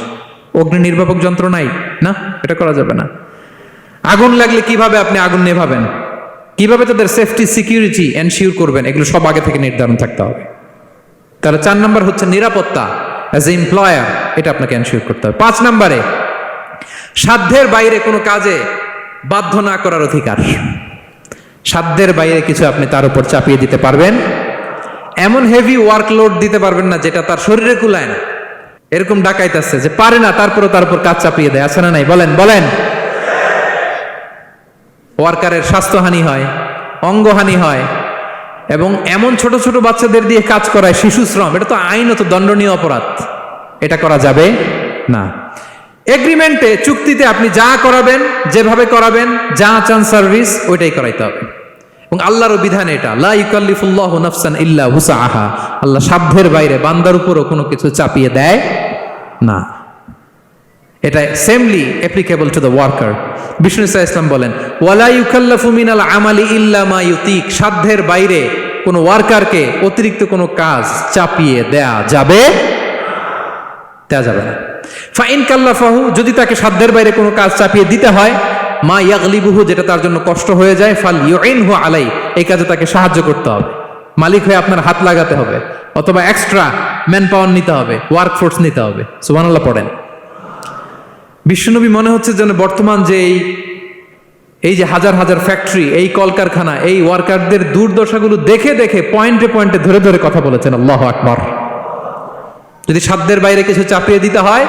অগ্নি নির্বাপক যন্ত্র নাই। না, এটা করা যাবে না। আগুন লাগলে কিভাবে আপনি আগুন নেভাবেন, কিভাবে তাদের সেফটি সিকিউরিটি এনশিওর করবেন, এগুলো সব আগে থেকে নির্ধারণ থাকতে হবে। তাহলে 4 নাম্বার হচ্ছে নিরাপত্তা অ্যাজ এ এমপ্লয়ার, এটা আপনাকে এনশিওর করতে হবে। 5 নাম্বারে সাধ্যের বাইরে কোনো কাজে বাধ্য না করার অধিকার। সাধ্যের বাইরে কিছু আপনি তার উপর চাপিয়ে দিতে পারবেন, এমন হেভি ওয়ার্কলোড দিতে পারবেন না যেটা তার শরীরে কুলায় না। এরকম ডাকাইত আছে যে পারে না, তারপরে তার উপর কাজ চাপিয়ে দেয়, আছে না নাই? বলেন বলেন। ওয়ার্কারের স্বাস্থ্যহানি হয়, অঙ্গহানি হয়, এবং এমন ছোট ছোট বাচ্চাদের দিয়ে কাজ করায়, শিশু শ্রম, এটা তো আইনত দণ্ডনীয় অপরাধ। এটা করা যাবে না। এগ্রিমেন্টে, চুক্তিতে আপনি যা করাবেন, যেভাবে করাবেন, যা চান সার্ভিস, ওইটাই করাইতে হবে। এবং আল্লাহর বিধান এটা, লা ইউকাল্লিফুল্লাহু নাফসান ইল্লা উসআহা। আল্লাহ সাধ্যের বাইরে বান্দার উপরও কোনো কিছু চাপিয়ে দেয় না। এটা samely applicable to the worker. Vishnu Islam বলেন, ওয়ালা ইউকাল্লাফু মিনাল আমালি ইল্লা মা ইউতিক। সাধ্যের বাইরে কোনো ওয়ার্কারকে অতিরিক্ত কোনো কাজ চাপিয়ে দেয়া যাবে না। ফাইন কাল্লাফাহু, যদি তাকে সাধ্যের বাইরে কোনো কাজ চাপিয়ে দিতে হয়, মা ইয়াগলিবুহু, যেটা তার জন্য কষ্ট হয়ে যায়, ফাল ইউইনহু আলাই, এই কাজে তাকে সাহায্য করতে হবে। মালিক হয়ে আপনার হাত লাগাতে হবে, অথবা এক্সট্রা ম্যান পাওয়ার নিতে হবে, ওয়ার্কফোর্স নিতে হবে। সুবহানাল্লাহ পড়েন। বিশ্বনবী মনে হচ্ছে যেন বর্তমান যে এই যে হাজার হাজার ফ্যাক্টরি, এই কলকারখানা, এই ওয়ার্কারদের দুর্দশাগুলো দেখে দেখে পয়েন্টে পয়েন্টে ধরে ধরে কথা বলেছেন। আল্লাহু আকবার। যদি সাধ্যের বাইরে কিছু চাপিয়ে দিতে হয়,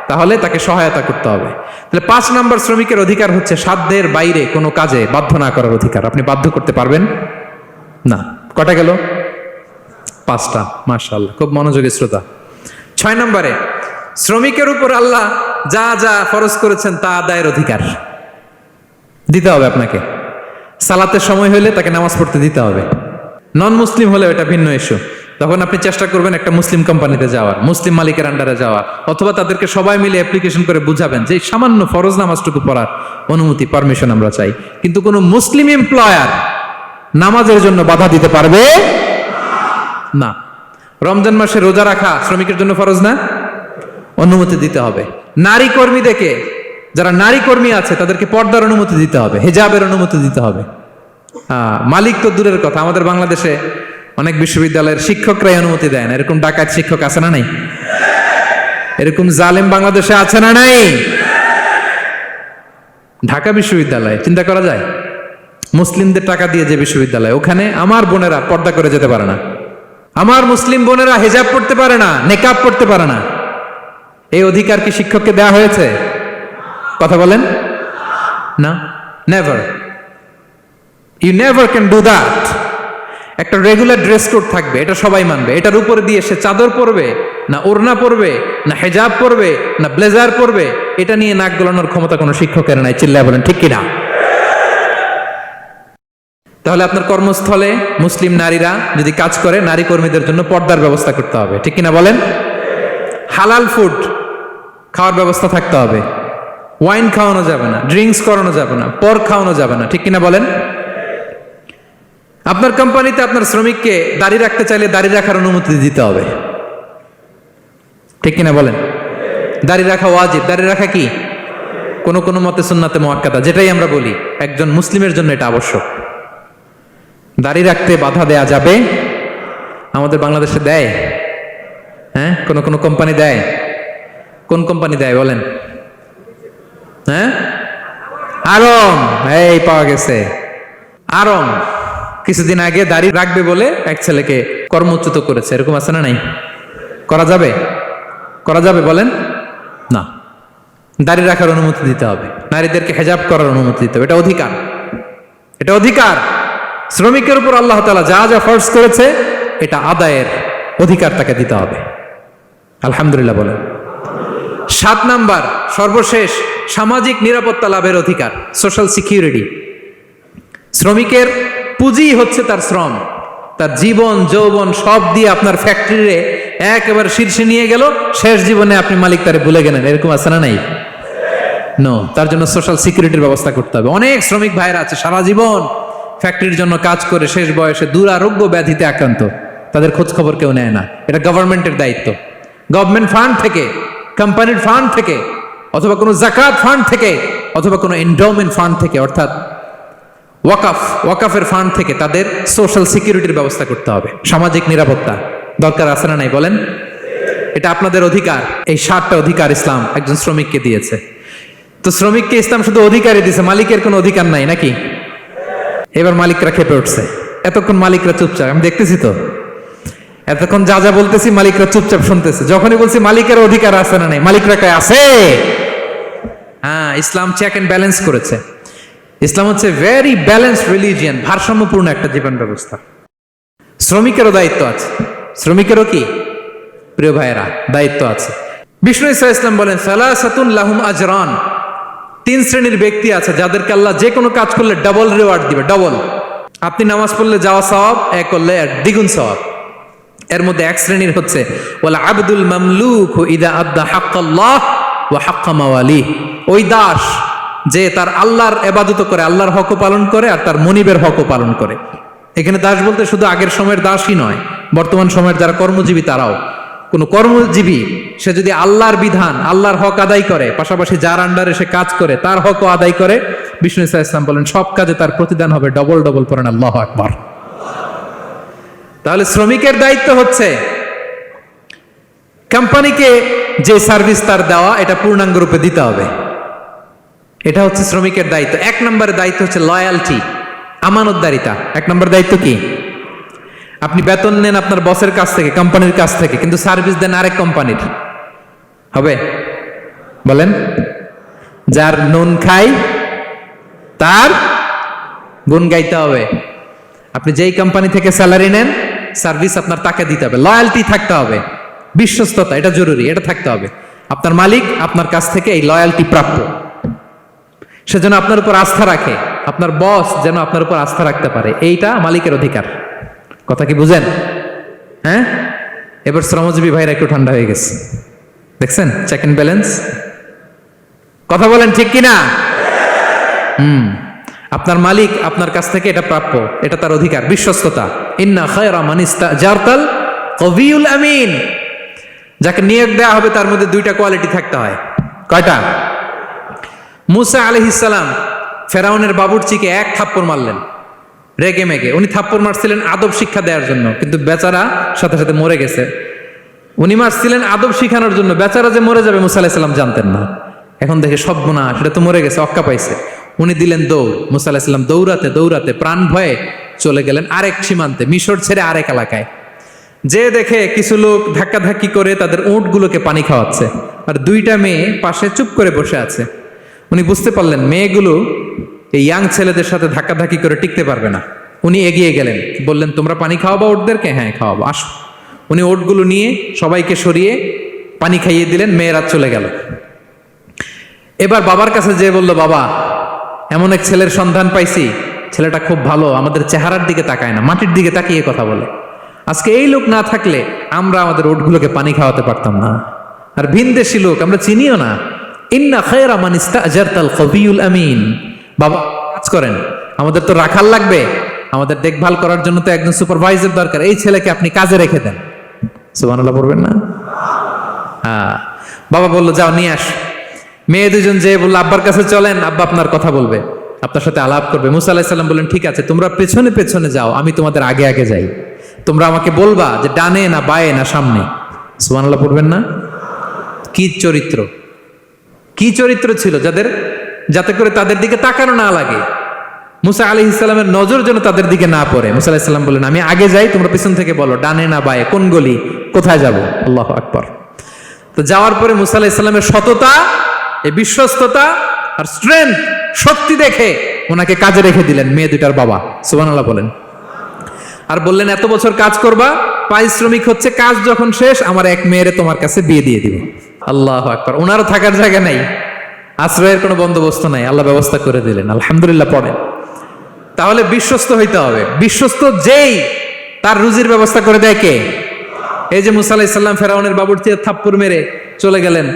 তাহলে তাকে সহায়তা করতে হবে। তাহলে ৫ নম্বর শ্রমিকের অধিকার হচ্ছে সাধ্যের বাইরে কোনো কাজে বাধ্য না করার অধিকার। আপনি বাধ্য করতে পারবেন না। কটা গেল? ৫টা। মাশাআল্লাহ, খুব মনোযোগী শ্রোতা। ৬ নম্বরে, শ্রমিকের উপর আল্লাহ যা যা ফরজ করেছেন তা আদায়ের অধিকার দিতে হবে আপনাকে। সালাতের সময় হলে তাকে নামাজ পড়তে দিতে হবে। নন মুসলিম হলে এটা ভিন্ন ইস্যু। তখন আপনি চেষ্টা করবেন একটা মুসলিম কোম্পানিতে যাওয়ার, মুসলিম মালিকের আন্ডারে যাওয়ার, অথবা তাদেরকে সবাই মিলে অ্যাপ্লিকেশন করে বুঝাবেন যে সামান্য ফরজ নামাজটুকু পড়ার অনুমতি, পারমিশন আমরা চাই। কিন্তু কোনো মুসলিম এমপ্লয়ার নামাজের জন্য বাধা দিতে পারবে না। রমজান মাসে রোজা রাখা শ্রমিকের জন্য ফরজ না? অনুমতি দিতে হবে। নারী কর্মীদেরকে, যারা নারী কর্মী আছে তাদেরকে পর্দার অনুমতি দিতে হবে, হিজাবের অনুমতি দিতে হবে। মালিক তো দূরের কথা, আমাদের বাংলাদেশে অনেক বিশ্ববিদ্যালয়ের শিক্ষকরাই অনুমতি দেয় না। এরকম ডাকাত শিক্ষক আছে না নাই? এরকম জালেম বাংলাদেশে আছে না নাই? ঢাকা বিশ্ববিদ্যালয় চিন্তা করা যায়, মুসলিমদের টাকা দিয়ে যে বিশ্ববিদ্যালয়, ওখানে আমার বোনেরা পর্দা করে যেতে পারে না, আমার মুসলিম বোনেরা হিজাব পড়তে পারে না, নেকাব পড়তে পারে না। এই অধিকার কি শিক্ষককে দেওয়া হয়েছে? কথা বলেন না। Never, you never can do that. একটা রেগুলার ড্রেস কোড থাকবে, এটা সবাই মানবে। এটার উপরে দিয়ে সে চাদর পরবে না ওড়না পরবে না হেজাব পরবে না ব্লেজার পরবে, এটা নিয়ে নাক গলানোর ক্ষমতা কোনো শিক্ষকের নাই। চিল্লায় বলেন ঠিক কিনা? তাহলে আপনার কর্মস্থলে মুসলিম নারীরা যদি কাজ করে, নারী কর্মীদের জন্য পর্দার ব্যবস্থা করতে হবে। ঠিক কিনা বলেন? হালাল ফুড খাওয়ার ব্যবস্থা থাকতে হবে। ওয়াইন খাওয়ানো যাবে না, ড্রিঙ্কস করানো যাবে না, পর্ক খাওয়ানো যাবে না। ঠিক কিনা বলেন? আপনার কোম্পানিতে আপনার শ্রমিককে দাড়ি রাখতে চাইলে দাড়ি রাখার অনুমতি দিতে হবে। ঠিক কিনা বলেন? দাড়ি রাখা ওয়াজিব। দাড়ি রাখা কি? কোন কোন মতে সুন্নাতে মুআক্কাদা, যেটাই আমরা বলি, একজন মুসলিমের জন্য এটা আবশ্যক। দাড়ি রাখতে বাধা দেয়া যাবে? আমাদের বাংলাদেশে দেয়? হ্যাঁ, কোন কোন কোম্পানি দেয়। কোন কোম্পানি দেয় বলেন? হ্যাঁ, আরম। এই পাওয়া গেছে আরম। কিছুদিন আগে দাড়ি রাখবে বলে এক ছেলেকে কর্মচ্যুত করেছে। এরকম আছে না নাই? করা যাবে? করা যাবে বলেন? না। দাড়ি রাখার অনুমতি দিতে হবে, নারীদেরকে হেজাব করার অনুমতি দিতে হবে। এটা অধিকার, এটা অধিকার। শ্রমিকের উপর আল্লাহ তাআলা যা যা ফরজ করেছে এটা আদায়ের অধিকার তাকে দিতে হবে। আলহামদুলিল্লাহ বলেন। ৭ নাম্বার, সর্বশেষ, সামাজিক নিরাপত্তা লাভের অধিকার, সোশ্যাল সিকিউরিটি। শ্রমিকের পুঁজি হচ্ছে তার শ্রম, তার জীবন যৌবন সব দিয়ে আপনার ফ্যাক্টরিরে একেবারে শীর্ষে নিয়ে গেল, শেষ জীবনে আপনি মালিক তারে ভুলে গেলেন। এরকম আছে না নাই? নো। তার জন্য সোশ্যাল সিকিউরিটির ব্যবস্থা করতে হবে। অনেক শ্রমিক ভাইরা আছে সারা জীবন ফ্যাক্টরির জন্য কাজ করে শেষ বয়সে দুরারোগ্য ব্যাধিতে আক্রান্ত, তাদের খোঁজ খবর কেউ নেয় না। এটা গভর্নমেন্টের দায়িত্ব। গভর্নমেন্ট ফান্ড থেকে, কোম্পানির ফান্ড থেকে, অথবা কোনো যাকাত ফান্ড থেকে, অথবা কোনো এন্ডাওমেন্ট ফান্ড থেকে, অর্থাৎ ওয়াকাফের ফান্ড থেকে তাদের সোশ্যাল সিকিউরিটির ব্যবস্থা করতে হবে। সামাজিক নিরাপত্তা দরকার আছে না নাই বলেন? এটা আপনাদের অধিকার। এই ৭টা অধিকার ইসলাম একজন শ্রমিককে দিয়েছে। তো শ্রমিককে ইসলাম শুধু অধিকারই দিয়েছে, মালিকের কোনো অধিকার নাই নাকি? এবার মালিকরা খেপে উঠছে। এতক্ষণ মালিকরা চুপচাপ, আমি দেখতেছি তো, এতক্ষণ যা যা বলতেছি মালিকরা চুপচাপ শুনতেছে। যখনই বলছি মালিকের অধিকার আছে না নাই, মালিকরা কয় আছে। হ্যাঁ, ইসলাম চেক এন্ড ব্যালেন্স করেছে। ইসলাম হচ্ছে ভেরি ব্যালেন্সড রিলিজিয়ান, ভারসাম্যপূর্ণ একটা জীবন ব্যবস্থা। শ্রমিকেরও দায়িত্ব আছে। শ্রমিকেরও কি প্রিয় ভাইয়েরা দায়িত্ব আছে। বিষ্ণু ইসা ইসলাম বলেন সালাসাতুন লাহুম আজরান, 3 শ্রেণীর ব্যক্তি আছে যাদেরকে আল্লাহ যে কোনো কাজ করলে ডাবল রিওয়ার্ড দিবে, ডাবল। আপনি নামাজ পড়লে যাওয়া সওয়াব এক করলে দ্বিগুণ সওয়াব। এর মধ্যে এক শ্রেণীর হচ্ছে ওয়াল আবদুল মামলুক ইদা আদ্দা হাক্কাল্লাহ ওয়া হাক্কা মাওয়ালি, ওই দাস যে তার আল্লাহর ইবাদত করে, আল্লাহর হকও পালন করে আর তার মনিবের হকও পালন করে। এখানে দাস বলতে শুধু আগের সময়ের দাসই নয়, বর্তমান সময়ের যারা কর্মজীবী তারাও। কোন কর্মজীবী সে যদি আল্লাহর বিধান, আল্লাহর হক আদায় করে, পাশাপাশি যার আন্ডারে সে কাজ করে তার হকও আদায় করে, বিষ্ণু ইসা ইসলাম বলেন সব কাজে তার প্রতিদান হবে ডবল ডবল। পড়েন আল্লাহু আকবার। তাহলে শ্রমিকের দায়িত্ব হচ্ছে কোম্পানিকে যে সার্ভিস তার দেওয়া এটা পূর্ণাঙ্গ রূপে দিতে হবে। এটা হচ্ছে শ্রমিকের দায়িত্ব। 1 নম্বরের দায়িত্ব হচ্ছে লয়ালটি, আমানতদারিতা। 1 নম্বর দায়িত্ব কি? আপনি বেতন নেন আপনার বসের কাছ থেকে, কোম্পানির কাছ থেকে, কিন্তু সার্ভিস দেন আরেক কোম্পানির, হবে? বলেন। যার নুন খাই তার গুণ গাইতে হবে। আপনি যেই কোম্পানি থেকে স্যালারি নেন সার্ভিস আপনার তাকে দিতে হবে। লয়ালটি থাকতে হবে, বিশ্বস্ততা, এটা জরুরি, এটা থাকতে হবে। আপনার মালিক আপনার কাছ থেকে এই লয়ালটি প্রাপ্য, সে যেন আপনার উপর আস্থা রাখে, আপনার বস যেন আপনার উপর আস্থা রাখতে পারে, এইটা মালিকের অধিকার। কথা কি বুঝেন? হ্যাঁ, এবার শ্রমজীবী ভাইরা একটু ঠান্ডা হয়ে গেছে, দেখছেন? Check and balance. কথা বলেন ঠিক কিনা? আপনার মালিক আপনার কাছ থেকে এটা প্রাপ্য, এটা তার অধিকার, বিশ্বস্ততা। ইন্না খায়রা মান ইস্তাজারতাল কবিউল আমিন। যাকে নিয়োগ দেওয়া হবে তার মধ্যে 2টা কোয়ালিটি থাকতে হয়। কয়টা? মুসা আলাইহিস সালাম ফেরাউনের বাবুর্চিকে 1 থাপ্পড় মারলেন রেগে মেগে। উনি থাপ্পড় মারছিলেন আদব শিক্ষা দেওয়ার জন্য, কিন্তু বেচারা সাথে সাথে মরে গেছে। উনি মারছিলেন আদব শিখানোর জন্য, বেচারা যে মরে যাবে মুসা আলাইহিস সালাম জানতেন না। এখন দেখে সর্বনাশ, সেটা তো মরে গেছে, অক্কা পাইছে। উনি দিলেন দৌড়। মুসা আলাইহিস সালাম দৌড়াতে দৌড়াতে প্রাণ ভয়ে চলে গেলেন আরেক সীমান্তে, মিশর ছেড়ে আরেক এলাকায়। যে দেখে কিছু লোক ধাক্কাধাক্কি করে তাদের উটগুলোকে পানি খাওয়াচ্ছে, আর 2টা মেয়ে পাশে চুপ করে বসে আছে। উনি বুঝতে পারলেন মেয়েগুলো এই ইয়াং ছেলেদের সাথে ধাক্কাধাক্কি করে টিকতে পারবে না। উনি এগিয়ে গেলেন, বললেন তোমরা পানি খাওয়াবো ওটদেরকে? হ্যাঁ খাওয়াবো, আসো। উনি ওটগুলো নিয়ে সবাইকে সরিয়ে পানি খাইয়ে দিলেন, মেয়েরা চলে গেল। এবার বাবার কাছে যেয়ে বলল, বাবা এমন এক ছেলের সন্ধান পাইছি, ছেলেটা খুব ভালো, আমাদের চেহারার দিকে তাকায় না, মাটির দিকে তাকিয়ে কথা বলে। আজকে এই লোক না থাকলে আমরা আমাদের ওটগুলোকে পানি খাওয়াতে পারতাম না। আর ভিনদেশি লোক, আমরা চিনিও না। ইন্না খায়রা মান ইস্তাজারতাল কবিউল আমিন। বাবা কাজ করেন, আমাদের তো রাখাল লাগবে, আমাদের দেখভাল করার জন্য তো একজন সুপারভাইজার দরকার, এই ছেলেকে আপনি কাজে রেখে দেন। সুবহানাল্লাহ পড়বেন না? হ্যাঁ। বাবা বললো যাও নিয়ে আস। মেয়ে দুজন যে বললো আব্বার কাছে চলেন, আব্বা আপনার কথা বলবে, আপনার সাথে আলাপ করবে। মুসা আলাইহিস সালাম বললেন ঠিক আছে, তোমরা পেছনে পেছনে যাও, আমি তোমাদের আগে আগে যাই। তোমরা আমাকে বলবা যে ডানে না বায়ে না সামনে। সুবহানাল্লাহ পড়বেন না? কি চরিত্র, কি চরিত্র ছিল যাতে করে তাদের দিকে তাকানো না লাগে, মুসা আলাইহিস সালামের নজর যেন তাদের দিকে না পড়ে। মুসা আলাইহিস সালাম বললেন আমি আগে যাই, তোমরা পেছন থেকে বলো ডানে না বায়ে, কোন গলি, কোথায় যাব। আল্লাহু আকবার। তো যাওয়ার পরে মুসা আলাইহিস সালামের সততা, এই বিশ্বস্ততা আর স্ট্রেংথ, শক্তি দেখে ওনাকে কাজে রেখে দিলেন মেয়ে 2টার বাবা। সুবহানাল্লাহ বলেন। আর বললেন এত বছর কাজ করবা, পারিশ্রমিক হচ্ছে কাজ যখন শেষ আমার এক মেয়েরে তোমার কাছে বিয়ে দিয়ে দিব। আল্লাহু আকবার। ওনারও থাকার জায়গা নাই, আশ্রয়ের কোনো বন্দোবস্ত নাই, আল্লাহ ব্যবস্থা করে দিলেন। আলহামদুলিল্লাহ পড়েন। তাহলে বিশ্বস্ত হইতে হবে। বিশ্বস্ত যেই তার রুজির ব্যবস্থা করে দেয় কে? এই যে মুসা আলাইহিস সালাম ফেরাউনের বাবুর্চিকে থাপ্পড় মেরে চলে গেলেন,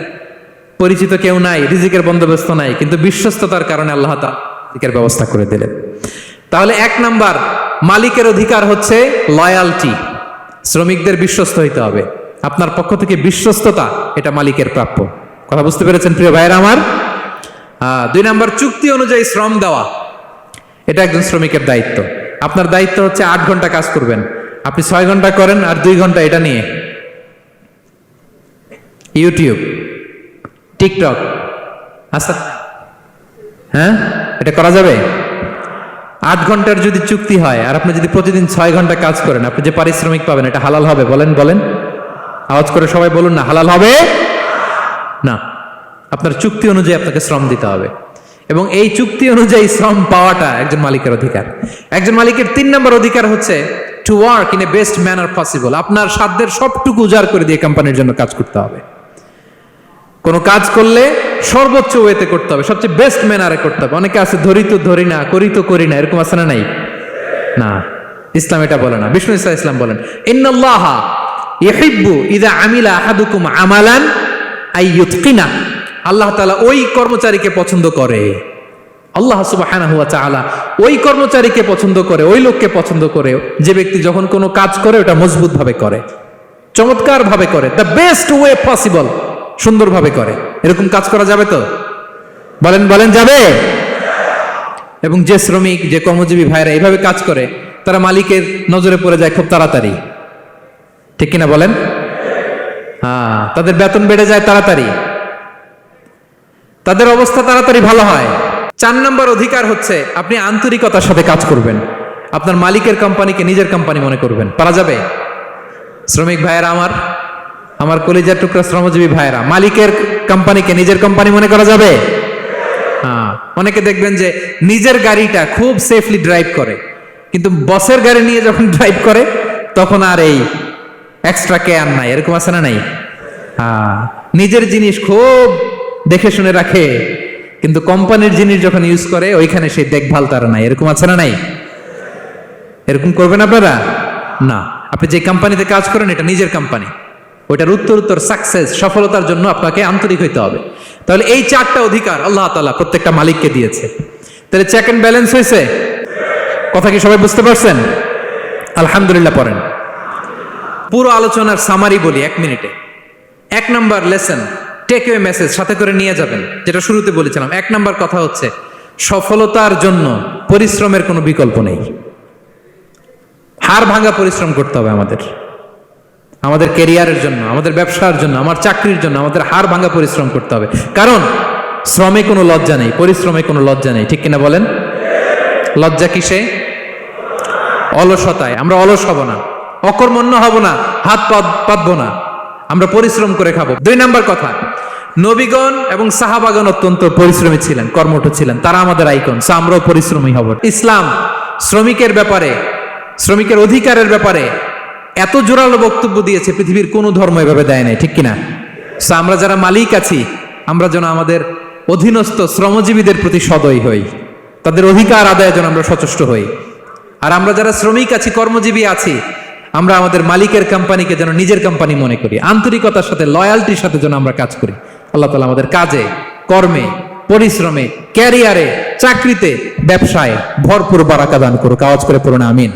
পরিচিত কেউ নাই, রিজিকের বন্দোবস্ত নাই, কিন্তু বিশ্বস্ততার কারণে আল্লাহ তাআলা রিজিকের ব্যবস্থা করে দিলেন। তাহলে 1 নাম্বার মালিকের অধিকার হচ্ছে লয়ালটি, শ্রমিকদের বিশ্বস্ত হইতে হবে। আপনার পক্ষ থেকে বিশ্বস্ততা, এটা মালিকের প্রাপ্য। কথা বুঝতে পেরেছেন প্রিয় ভাইরা আমার? 2 নাম্বার চুক্তি অনুযায়ী শ্রম দেওয়া, এটা একজন শ্রমিকের দায়িত্ব। আপনার দায়িত্ব হচ্ছে 8 ঘন্টা কাজ করবেন, আপনি 6 ঘন্টা করেন আর 2 ঘন্টা এটা নিয়ে ইউটিউব, টিকটক, আচ্ছা হ্যাঁ এটা করা যাবে? 8 ঘন্টার যদি চুক্তি হয় আর আপনি যদি প্রতিদিন 6 ঘন্টা কাজ করেন, আপনি যে পারিশ্রমিক পাবেন এটা হালাল হবে? বলেন বলেন, আওয়াজ করে সবাই বলুন না, হালাল হবে না। আপনার চুক্তি অনুযায়ী আপনাকে শ্রম দিতে হবে, এবং এই চুক্তি অনুযায়ী শ্রম পাওয়াটা একজন মালিকের অধিকার। একজন মালিকের 3 নম্বর অধিকার হচ্ছে to work in a best manner possible. আপনার সাধ্যের সবটুকু উজাড় করে দিয়ে কোম্পানির জন্য কাজ করতে হবে। কোনো কাজ করলে সর্বোচ্চ ওয়েতে করতে হবে, সবচেয়ে বেস্ট ম্যানারে করতে হবে। অনেকে আছে ধরি তো ধরি না, করি তো করি না, এরকম আছে না নাই? না, ইসলাম এটা বলে না। বিষ্ণু ইসলাম বলেন ইন্নাল্লাহা ইউহিব্বু ইযা আমিলা আহাদুকুম আমালান আইয়ুতকিনা, আল্লাহ তাআলা ওই কর্মচারীকে পছন্দ করে, আল্লাহ সুবহানাহু ওয়া তাআলা ওই কর্মচারীকে পছন্দ করে, ওই লোককে পছন্দ করে যে ব্যক্তি যখন কোনো কাজ করে ওটা মজবুত ভাবে করে, চমৎকার ভাবে করে, দ্য বেস্ট ওয়ে পসিবল, সুন্দরভাবে করে। এরকম কাজ করা যাবে তো? বলেন বলেন, যাবে? এবং যে শ্রমিক, যে কর্মজীবী ভাইরা এইভাবে কাজ করে তারা মালিকের নজরে পড়ে যায় খুব তাড়াতাড়ি, ঠিক কিনা বলেন? হ্যাঁ, তাদের বেতন বেড়ে যায় তাড়াতাড়ি, তাদের অবস্থা তাড়াতাড়ি ভালো হয়। 4 নম্বর অধিকার হচ্ছে আপনি আন্তরিকতার সাথে কাজ করবেন, আপনার মালিকের কোম্পানিকে নিজের কোম্পানি মনে করবেন। পারা যাবে? শ্রমিক ভাইয়েরা আমার কলিজার টুকরা শ্রমজীবী ভাইয়েরা, মালিকের কোম্পানিকে নিজের কোম্পানি মনে করা যাবে? হ্যাঁ, অনেকে দেখবেন যে নিজের গাড়িটা খুব সেফলি ড্রাইভ করে, কিন্তু বসের গাড়ি নিয়ে যখন ড্রাইভ করে তখন আর এই এক্সট্রা কেয়ার নাই, এরকম আছে না নাই? হ্যাঁ, নিজের জিনিস খুব দেখে শুনে রাখে, কিন্তু কোম্পানির জিনিস যখন ইউজ করে ওইখানে সেই দেখভাল তার নাই, এরকম আছে না নাই? এরকম করবেন আপনারা? না, আপনি যে কোম্পানিতে কাজ করেন এটা নিজের কোম্পানি, ওইটার উত্তর সাকসেস, সফলতার জন্য আপনাকে আন্তরিক হইতে হবে। তাহলে এই 4টা অধিকার আল্লাহ তাআলা প্রত্যেকটা মালিককে দিয়েছে। তাহলে চেক এন্ড ব্যালেন্স হয়েছে? কথা কি সবাই বুঝতে পারছেন? আলহামদুলিল্লাহ। পড়েন। পুরো আলোচনার সামারি বলি 1 মিনিটে। 1 number lesson, take away message সাথে করে নিয়ে যাবেন, যেটা শুরুতে বলেছিলাম। 1 নাম্বার কথা হচ্ছে সফলতার জন্য পরিশ্রমের কোনো বিকল্প নেই। হাড় ভাঙা পরিশ্রম করতে হবে আমাদের ক্যারিয়ারের জন্য, আমাদের ব্যবসার জন্য, আমার চাকরির জন্য আমাদের হাড় ভাঙা পরিশ্রম করতে হবে। কারণ শ্রমে কোনো লজ্জা নেই, পরিশ্রমে কোনো লজ্জা নেই, ঠিক কিনা বলেন? লজ্জা কিসে? অলসতায়। আমরা অলস হব না, অকর্মণ্য হব না, হাত পাতবো না, আমরা পরিশ্রম করে খাবো। 2 নাম্বার কথা, নবীগণ এবং সাহাবাগণ অত্যন্ত পরিশ্রমী ছিলেন, কর্মঠ ছিলেন, তারা আমাদের আইকন, আমরাও পরিশ্রমী হব। ইসলাম শ্রমিকের ব্যাপারে, শ্রমিকের অধিকারের ব্যাপারে এত জোরালো বক্তব্য দিয়েছে, পৃথিবীর কোনো ধর্ম এভাবে দেয় নাই, ঠিক কিনা? আমরা যারা মালিক আছি আমরা যেন আমাদের অধীনস্থ শ্রমজীবীদের প্রতি সদয় হই, তাদের অধিকার আদায়ের জন্য আমরা সচেষ্ট হই। আর আমরা যারা শ্রমিক আছি, কর্মজীবী আছি, আমরা আমাদের মালিকের কোম্পানিকে যেন নিজের কোম্পানি মনে করি, আন্তরিকতার সাথে, লয়ালটির সাথে যেন আমরা কাজ করি। আল্লাহ তাআলা আমাদের কাজে, কর্মে, পরিশ্রমে, ক্যারিয়ারে, চাকরিতে, ব্যবসায় ভরপুর বারাকা দান করুক। আওয়াজ করে পড়ুন আমিন।